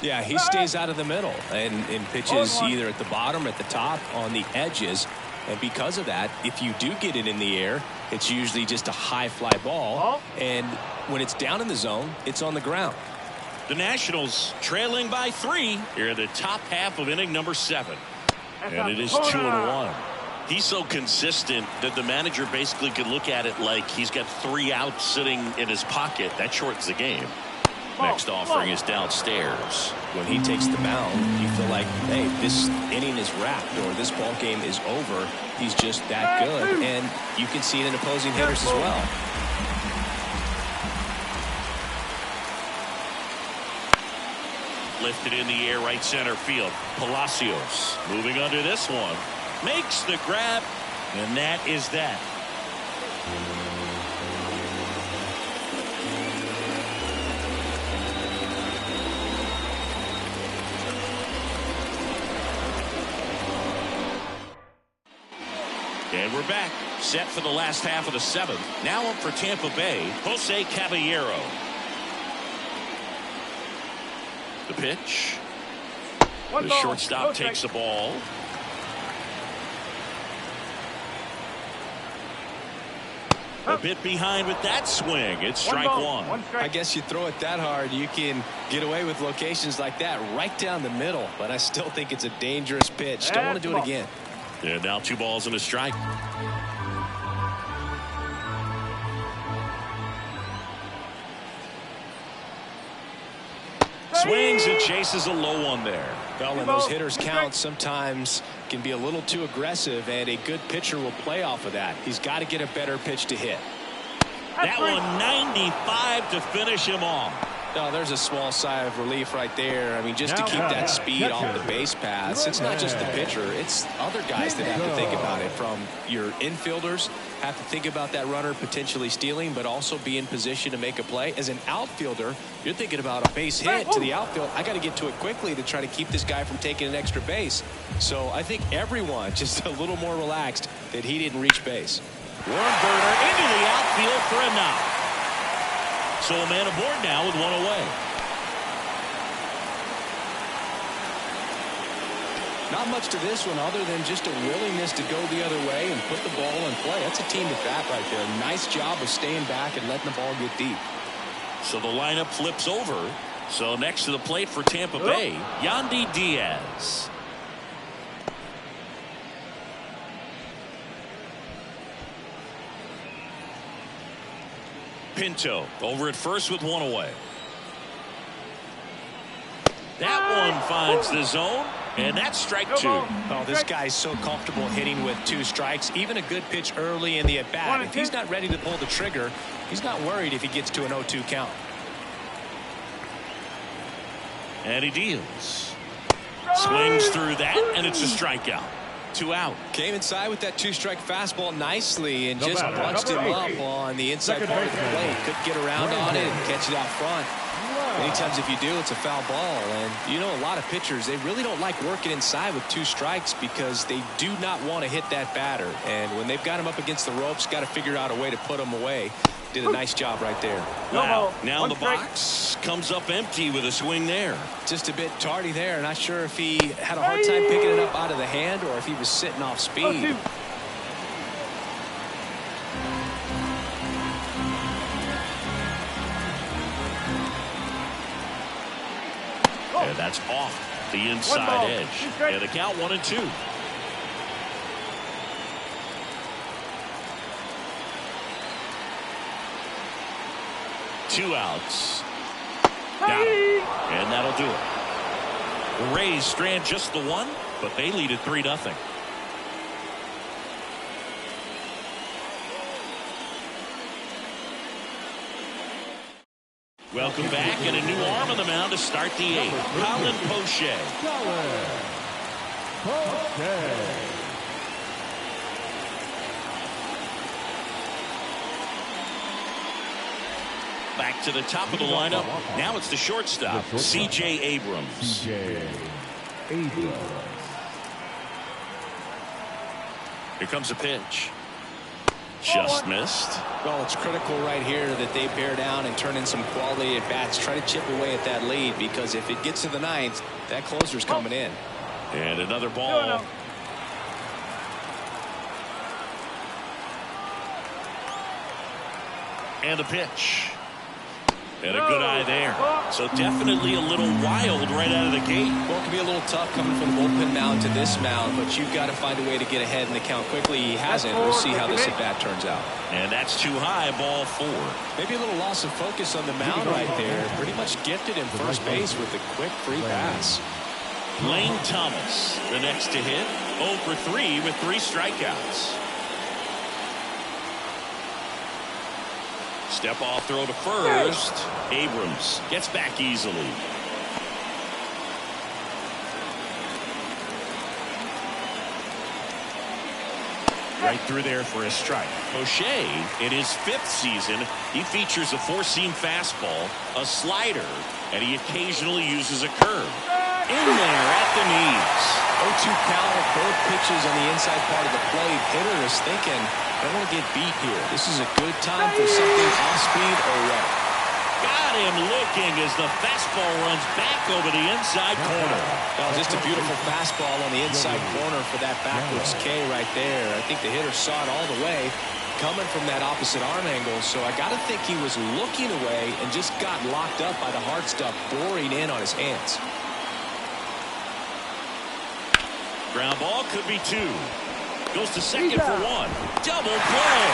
Yeah, he stays out of the middle and pitches either at the bottom or at the top on the edges. And because of that, if you do get it in the air, it's usually just a high fly ball. And when it's down in the zone, it's on the ground. The Nationals trailing by 3 here in the top half of inning number 7. And it is 2-1. He's so consistent that the manager basically could look at it like he's got 3 outs sitting in his pocket. That shortens the game. Next offering is downstairs. When he takes the mound, you feel like, hey, this inning is wrapped or this ball game is over. He's just that good. And you can see it in opposing hitters as well. Lifted in the air, right center field. Palacios moving under this one. Makes the grab, and that is that. And we're back, set for the last half of the 7th. Now up for Tampa Bay, Jose Caballero. The pitch. The shortstop takes the ball. A bit behind with that swing. It's strike 1. I guess you throw it that hard, you can get away with locations like that right down the middle. But I still think it's a dangerous pitch. Don't want to do it again. And now 2 balls and a strike. swings and chases a low one there. Well, when those hitters count, sometimes can be a little too aggressive, and a good pitcher will play off of that. He's got to get a better pitch to hit. That one 95 to finish him off. No, there's a small sigh of relief right there. I mean, just to keep that speed off the base paths. It's not just the pitcher. It's other guys that have to think about it. From your infielders have to think about that runner potentially stealing, but also be in position to make a play. As an outfielder, you're thinking about a base hit to the outfield. I got to get to it quickly to try to keep this guy from taking an extra base. So I think everyone just a little more relaxed that he didn't reach base. Warren Burner into the outfield for a knock. So a man aboard now with one away. Not much to this one other than just a willingness to go the other way and put the ball in play. That's a team at bat right there. Nice job of staying back and letting the ball get deep. So the lineup flips over. So next to the plate for Tampa Bay, Yandy Diaz. Pinto over at first with one away. That one finds the zone, and that's strike two. Oh, this guy's so comfortable hitting with 2 strikes. Even a good pitch early in the at-bat. If he's not ready to pull the trigger, he's not worried if he gets to an 0-2 count. And he deals. Swings through that, and it's a strikeout. 2 out. Came inside with that 2-strike fastball nicely and just bunched him up on the inside part of the plate. Couldn't get around on it and catch it out front. Many times if you do, it's a foul ball. And you know, a lot of pitchers, they really don't like working inside with 2 strikes because they do not want to hit that batter. And when they've got him up against the ropes, got to figure out a way to put him away. Did a nice job right there. Wow. Now the box comes up empty with a swing there. Just a bit tardy there. Not sure if he had a hard time picking it up out of the hand or if he was sitting off speed. And that's off the inside edge. And the count 1-2. Two outs. Got him. And that'll do it. The Rays strand just the one, but they lead at 3-0. Welcome back, and a new arm on the mound to start the 8th. Colin Poche. Back to the top of the lineup. Now it's the shortstop, C.J. Abrams. Here comes a pitch. Just missed. Well, it's critical right here that they bear down and turn in some quality at bats. Try to chip away at that lead, because if it gets to the 9th, that closer's coming in. And another ball. And a pitch. And a good eye there. So definitely a little wild right out of the gate. Well, it can be a little tough coming from the bullpen mound to this mound, but you've got to find a way to get ahead in the count quickly. He hasn't. We'll see how this at-bat turns out. And that's too high, ball 4. Maybe a little loss of focus on the mound right there. Pretty much gifted in first base with a quick free pass. Lane Thomas, the next to hit. 0 for 3 with 3 strikeouts. Step off throw to first. Abrams gets back easily. Right through there for a strike. O'Shea, in his 5th season, he features a 4-seam fastball, a slider, and he occasionally uses a curve. In there at the knees. 0-2 count, both pitches on the inside part of the plate. Hitter is thinking, I don't want to get beat here. This is a good time for something off speed or right. Got him looking as the fastball runs back over the inside corner. Oh, just a beautiful fastball on the inside corner for that backwards K right there. I think the hitter saw it all the way coming from that opposite arm angle. So I got to think he was looking away and just got locked up by the hard stuff boring in on his hands. Ground ball could be 2. Goes to second for 1. Double play.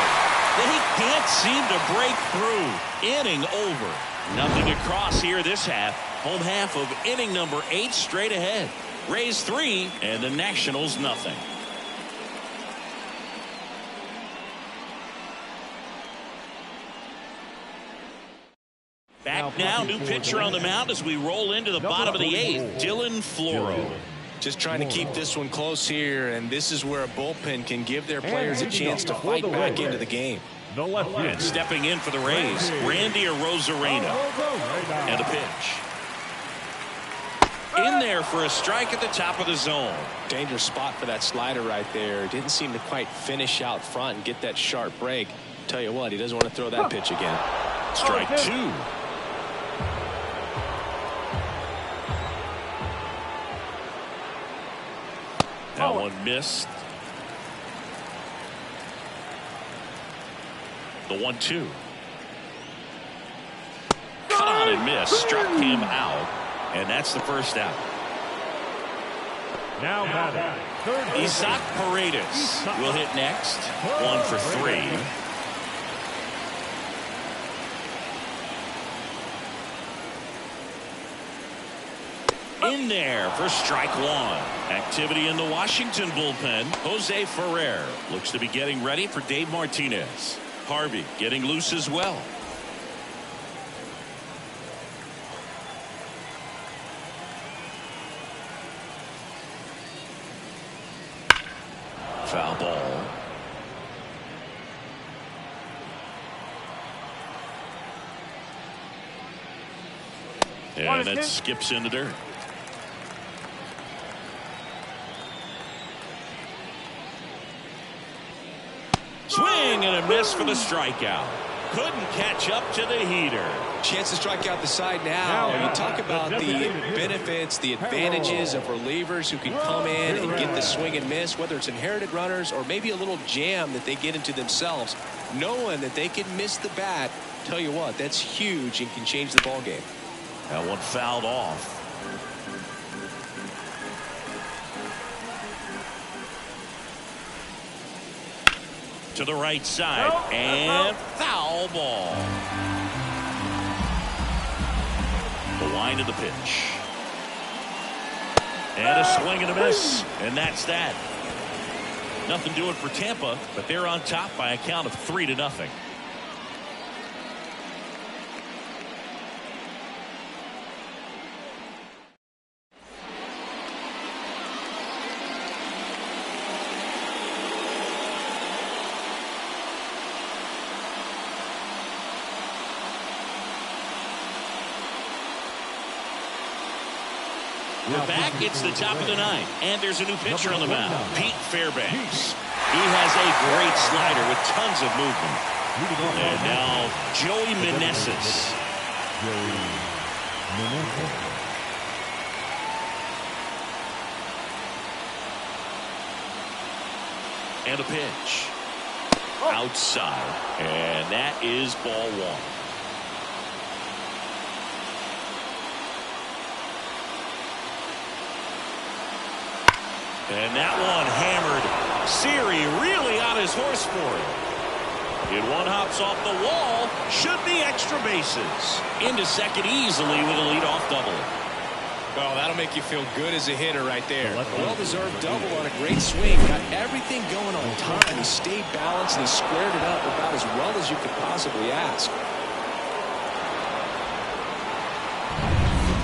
They can't seem to break through. Inning over. Nothing across here this half. Home half of inning number 8 straight ahead. Rays 3 and the Nationals nothing. Back now, new pitcher on the mound as we roll into the bottom of the 8th. Dylan Floro. Just trying to keep this one close here, and this is where a bullpen can give their players a chance to fight back into the game. And stepping in for the Rays, Randy Arozarena. And a pitch. In there for a strike at the top of the zone. Dangerous spot for that slider right there. Didn't seem to quite finish out front and get that sharp break. Tell you what, he doesn't want to throw that pitch again. Strike 2. That one missed. The 1-2. Caught and missed. Struck him out. And that's the first out. Now batting. Isaac Paredes will hit next. 1 for 3. In there for strike 1. Activity in the Washington bullpen. Jose Ferrer looks to be getting ready for Dave Martinez. Harvey getting loose as well. Foul ball. And that skips in the dirt. Swing and a miss for the strikeout. Couldn't catch up to the heater. Chance to strike out the side now. You talk about the benefits, the advantages of relievers who can come in and get the swing and miss, whether it's inherited runners or maybe a little jam that they get into themselves, knowing that they can miss the bat. Tell you what, that's huge and can change the ball game. That one fouled off. To the right side and foul ball. The wind of the pitch. And a swing and a miss. And that's that. Nothing doing for Tampa, but they're on top by a count of 3-0. We're back. It's the top of the 9th, and there's a new pitcher on the mound, Pete Fairbanks. He has a great slider with tons of movement. And now Joey Meneses. And a pitch. Outside. And that is ball 1. And that one hammered. Siri really on his horse for it. And one hops off the wall. Should be extra bases. Into second easily with a leadoff double. Oh, that'll make you feel good as a hitter right there. Well-deserved double on a great swing. Got everything going on time. He stayed balanced and he squared it up about as well as you could possibly ask.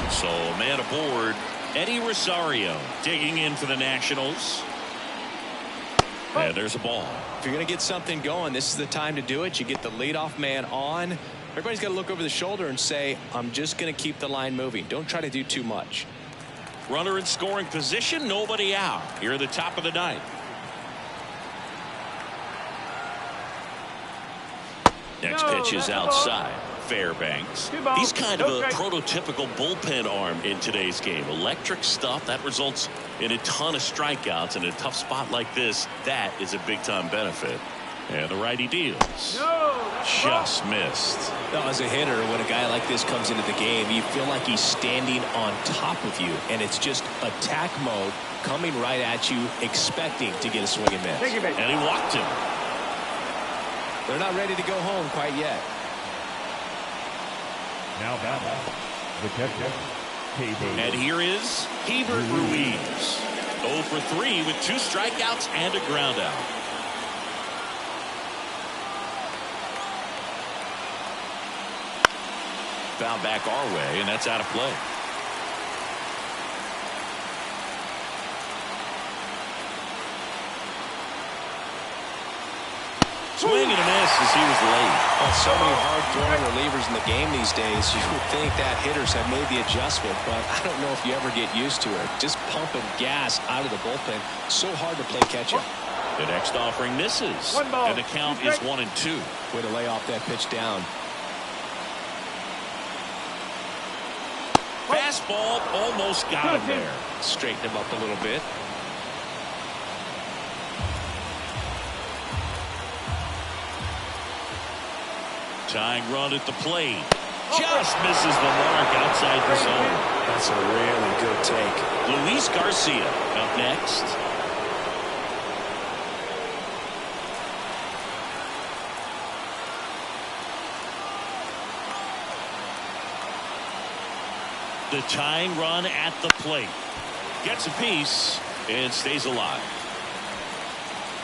So, man aboard. Eddie Rosario digging in for the Nationals. And there's a ball. If you're going to get something going, this is the time to do it. You get the leadoff man on. Everybody's got to look over the shoulder and say, I'm just going to keep the line moving. Don't try to do too much. Runner in scoring position, nobody out. Here at the top of the 9th. Next pitch is outside. Fairbanks. He's kind of a prototypical bullpen arm in today's game. Electric stuff that results in a ton of strikeouts. In a tough spot like this, that is a big-time benefit. And the righty deals. Just missed. Now, as a hitter, when a guy like this comes into the game, you feel like he's standing on top of you, and it's just attack mode coming right at you, expecting to get a swing and miss. And he walked him. They're not ready to go home quite yet. Now batting. The catcher, And here is Hebert Ruiz. 0 for 3 with 2 strikeouts and a ground out. Foul back our way, and that's out of play. Swing and a miss as he was late. Well, so many hard-throwing relievers in the game these days. You would think that hitters have made the adjustment, but I don't know if you ever get used to it. Just pumping gas out of the bullpen. So hard to play catch-up. The next offering misses. And the count is 1-2. Way to lay off that pitch down. Fastball almost got him there. Straighten him up a little bit. Tying run at the plate. Just misses the mark outside the zone. That's a really good take. Luis Garcia up next. The tying run at the plate. Gets a piece and stays alive.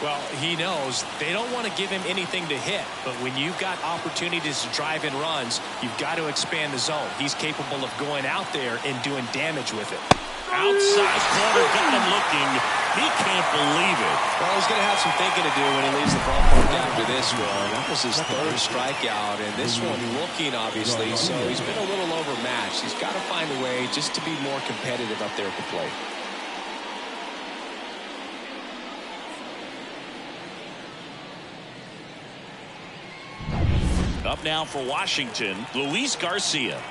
Well, he knows they don't want to give him anything to hit, but when you've got opportunities to drive in runs, you've got to expand the zone. He's capable of going out there and doing damage with it. Outside corner, got him looking. He can't believe it. Well, he's going to have some thinking to do when he leaves the ballpark after this one. That was his 3rd strikeout, and this one looking, obviously, so he's been a little overmatched. He's got to find a way just to be more competitive up there at the plate. Up now for Washington, Luis Garcia.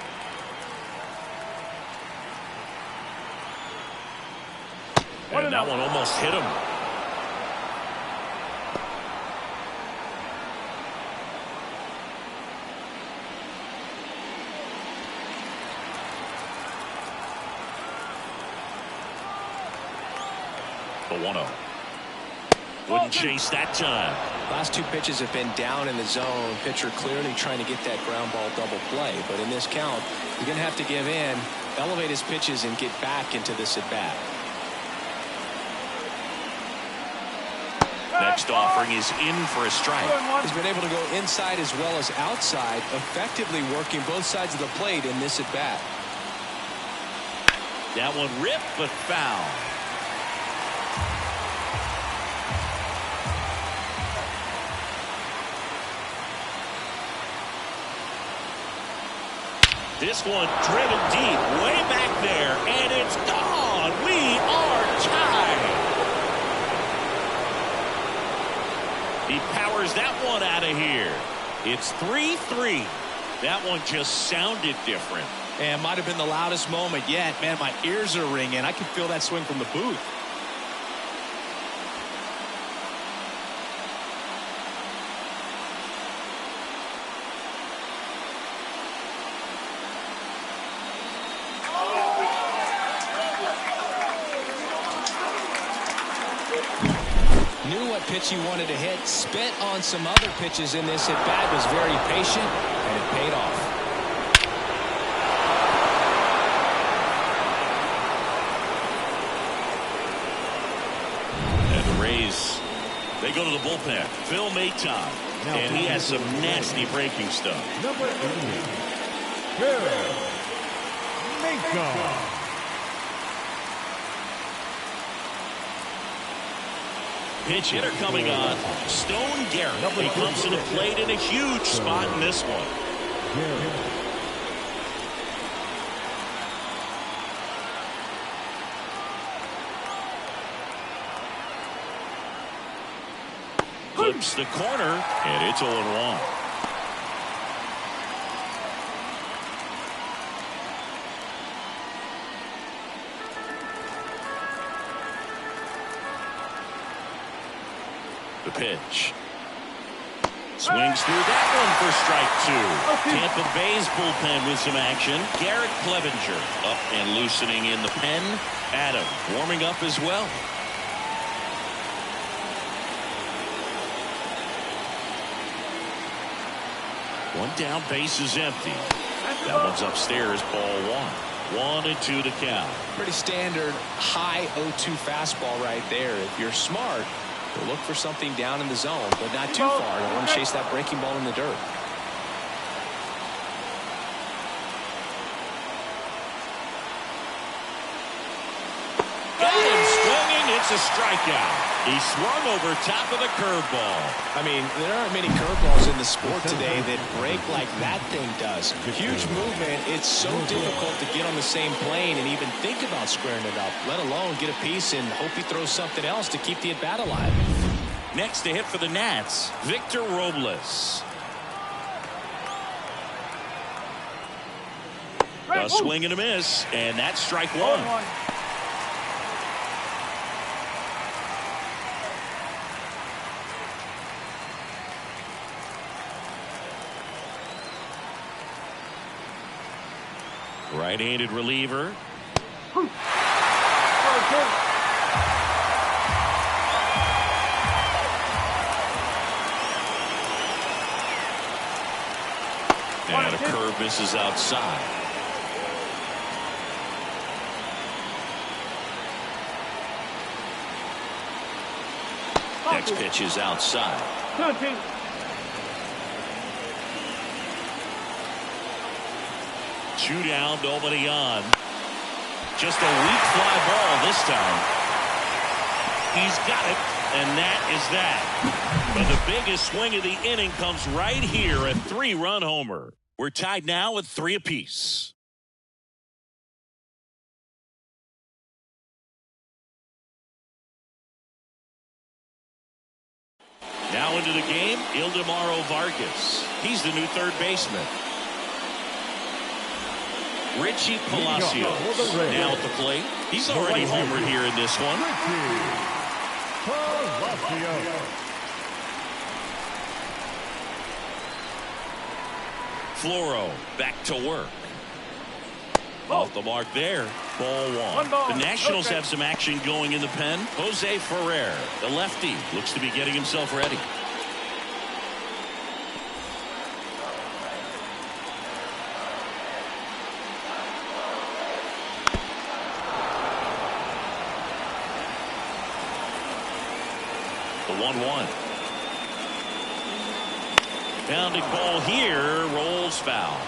And that one almost hit him. The 1-0. Wouldn't chase that time. Last 2 pitches have been down in the zone. Pitcher clearly trying to get that ground ball double play. But in this count, he's going to have to give in, elevate his pitches, and get back into this at bat. Next offering is in for a strike. He's been able to go inside as well as outside, effectively working both sides of the plate in this at bat. That one ripped but foul. This one driven deep, way back there, and it's gone. We are tied. He powers that one out of here. It's 3-3. That one just sounded different. And might have been the loudest moment yet. Man, my ears are ringing. I can feel that swing from the booth. Pitch he wanted to hit, spent on some other pitches in this at bat, was very patient, and it paid off. And the Rays, they go to the bullpen. Phil Maton, and he has some nasty breaking stuff. Number 88, Phil Maton. Pitch hitter coming on. Stone Garrett. He comes to the plate in a huge spot in this one. Clips the corner, and it's 0-1. The pitch. Swings through that one for strike 2. Tampa Bay's bullpen with some action. Garrett Clevenger up and loosening in the pen. Adam warming up as well. One down, base is empty. That one's upstairs, ball 1. 1-2 to count. Pretty standard high 0-2 fastball right there. If you're smart, you'll look for something down in the zone, but not too far. Don't want to chase that breaking ball in the dirt. Got him swinging. It's a strikeout. He swung over top of the curveball. I mean, there aren't many curveballs in the sport today that break like that thing does. Huge movement. It's so difficult to get on the same plane and even think about squaring it up, let alone get a piece and hope he throws something else to keep the at-bat alive. Next to hit for the Nats, Victor Robles. A swing and a miss, and that's strike one. Right-handed reliever. And a curve misses outside. Next pitch is outside. 2-2. Two down, nobody on. Just a weak fly ball this time. He's got it, and that is that. But the biggest swing of the inning comes right here, a 3-run homer. We're tied now at 3 apiece. Now into the game, Ildemaro Vargas. He's the new third baseman. Richie Palacios now at the plate. He's already homered here in this one. Floro back to work. Off the mark there. Ball one. The Nationals have some action going in the pen. Jose Ferrer, the lefty, looks to be getting himself ready. The 1-1. Pounding ball here, rolls foul.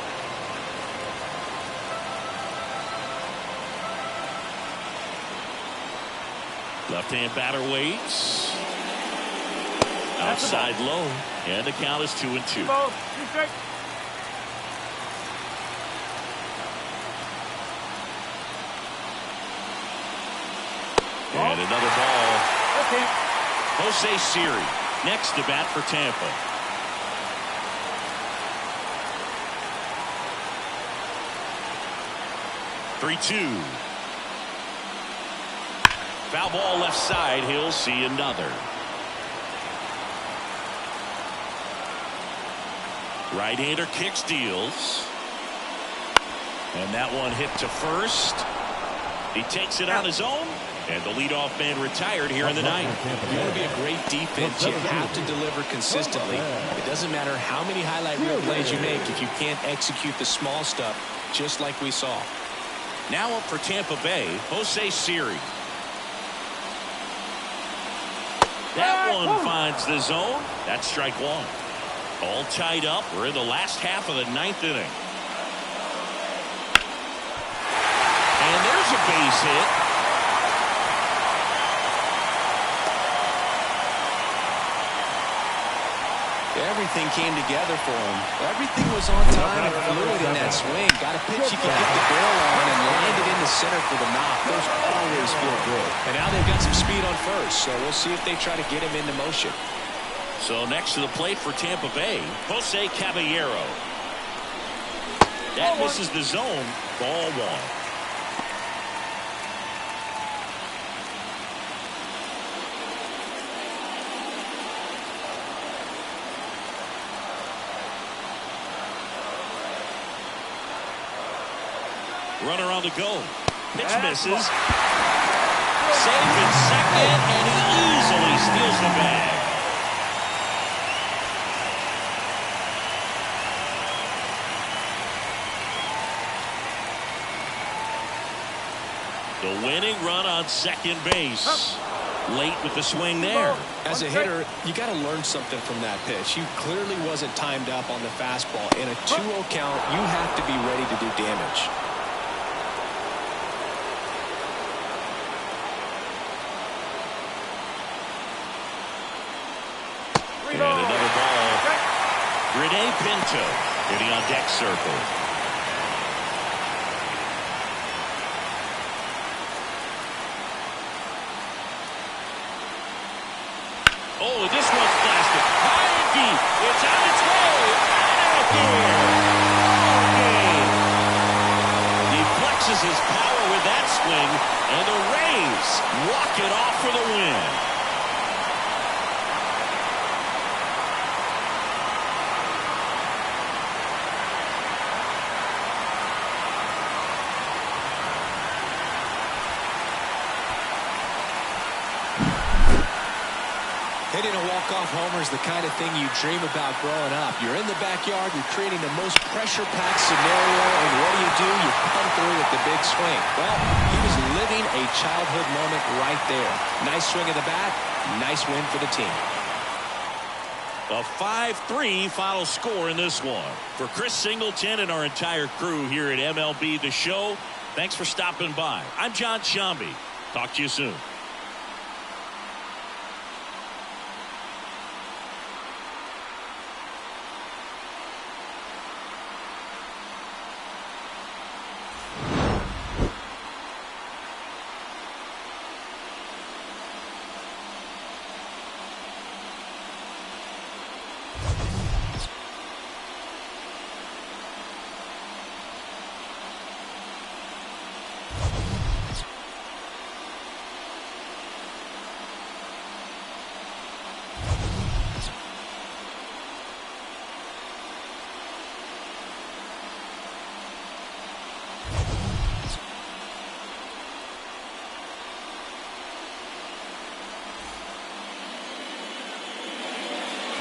Left-hand batter waits. Outside low, and the count is 2-2. And another ball. Jose Siri next to bat for Tampa. Three-two. Foul ball left side. He'll see another. Right-hander kicks, deals. And that one hit to first. He takes it on his own. And the leadoff man retired here in the ninth. If you want to be a great defense, you have to deliver consistently. It doesn't matter how many highlight reel plays you make if you can't execute the small stuff, just like we saw. Now up for Tampa Bay, Jose Siri. That one finds the zone. That's strike one. All tied up. We're in the last half of the ninth inning. And there's a base hit. Everything came together for him. Everything was on time and fluid in that swing. Got a pitch he could get the barrel on and landed in the center for the knock. Those always feel good. And now they've got some speed on first, so we'll see if they try to get him into motion. So next to the plate for Tampa Bay, Jose Caballero. That misses the zone. Ball one. Runner on the go. Pitch misses. Safe in second, and he easily steals the bag. The winning run on second base. Late with the swing there. As a hitter, you got to learn something from that pitch. He clearly wasn't timed up on the fastball. In a 2-0 count, you have to be ready to do damage. And another ball. Rene Pinto hitting on deck circle. Oh, this one's blasted. High and deep. It's on its way. And out there. Ball game. He flexes his power with that swing, and the Rays walk it off for the win. Hitting a walk-off homer is the kind of thing you dream about growing up. You're in the backyard, you're creating the most pressure-packed scenario, and what do? You come through with the big swing. Well, he was living a childhood moment right there. Nice swing of the bat, nice win for the team. A 5-3 final score in this one. For Chris Singleton and our entire crew here at MLB The Show, thanks for stopping by. I'm John Shambi. Talk to you soon.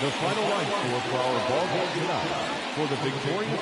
The final line score for our ball game tonight. For the victorious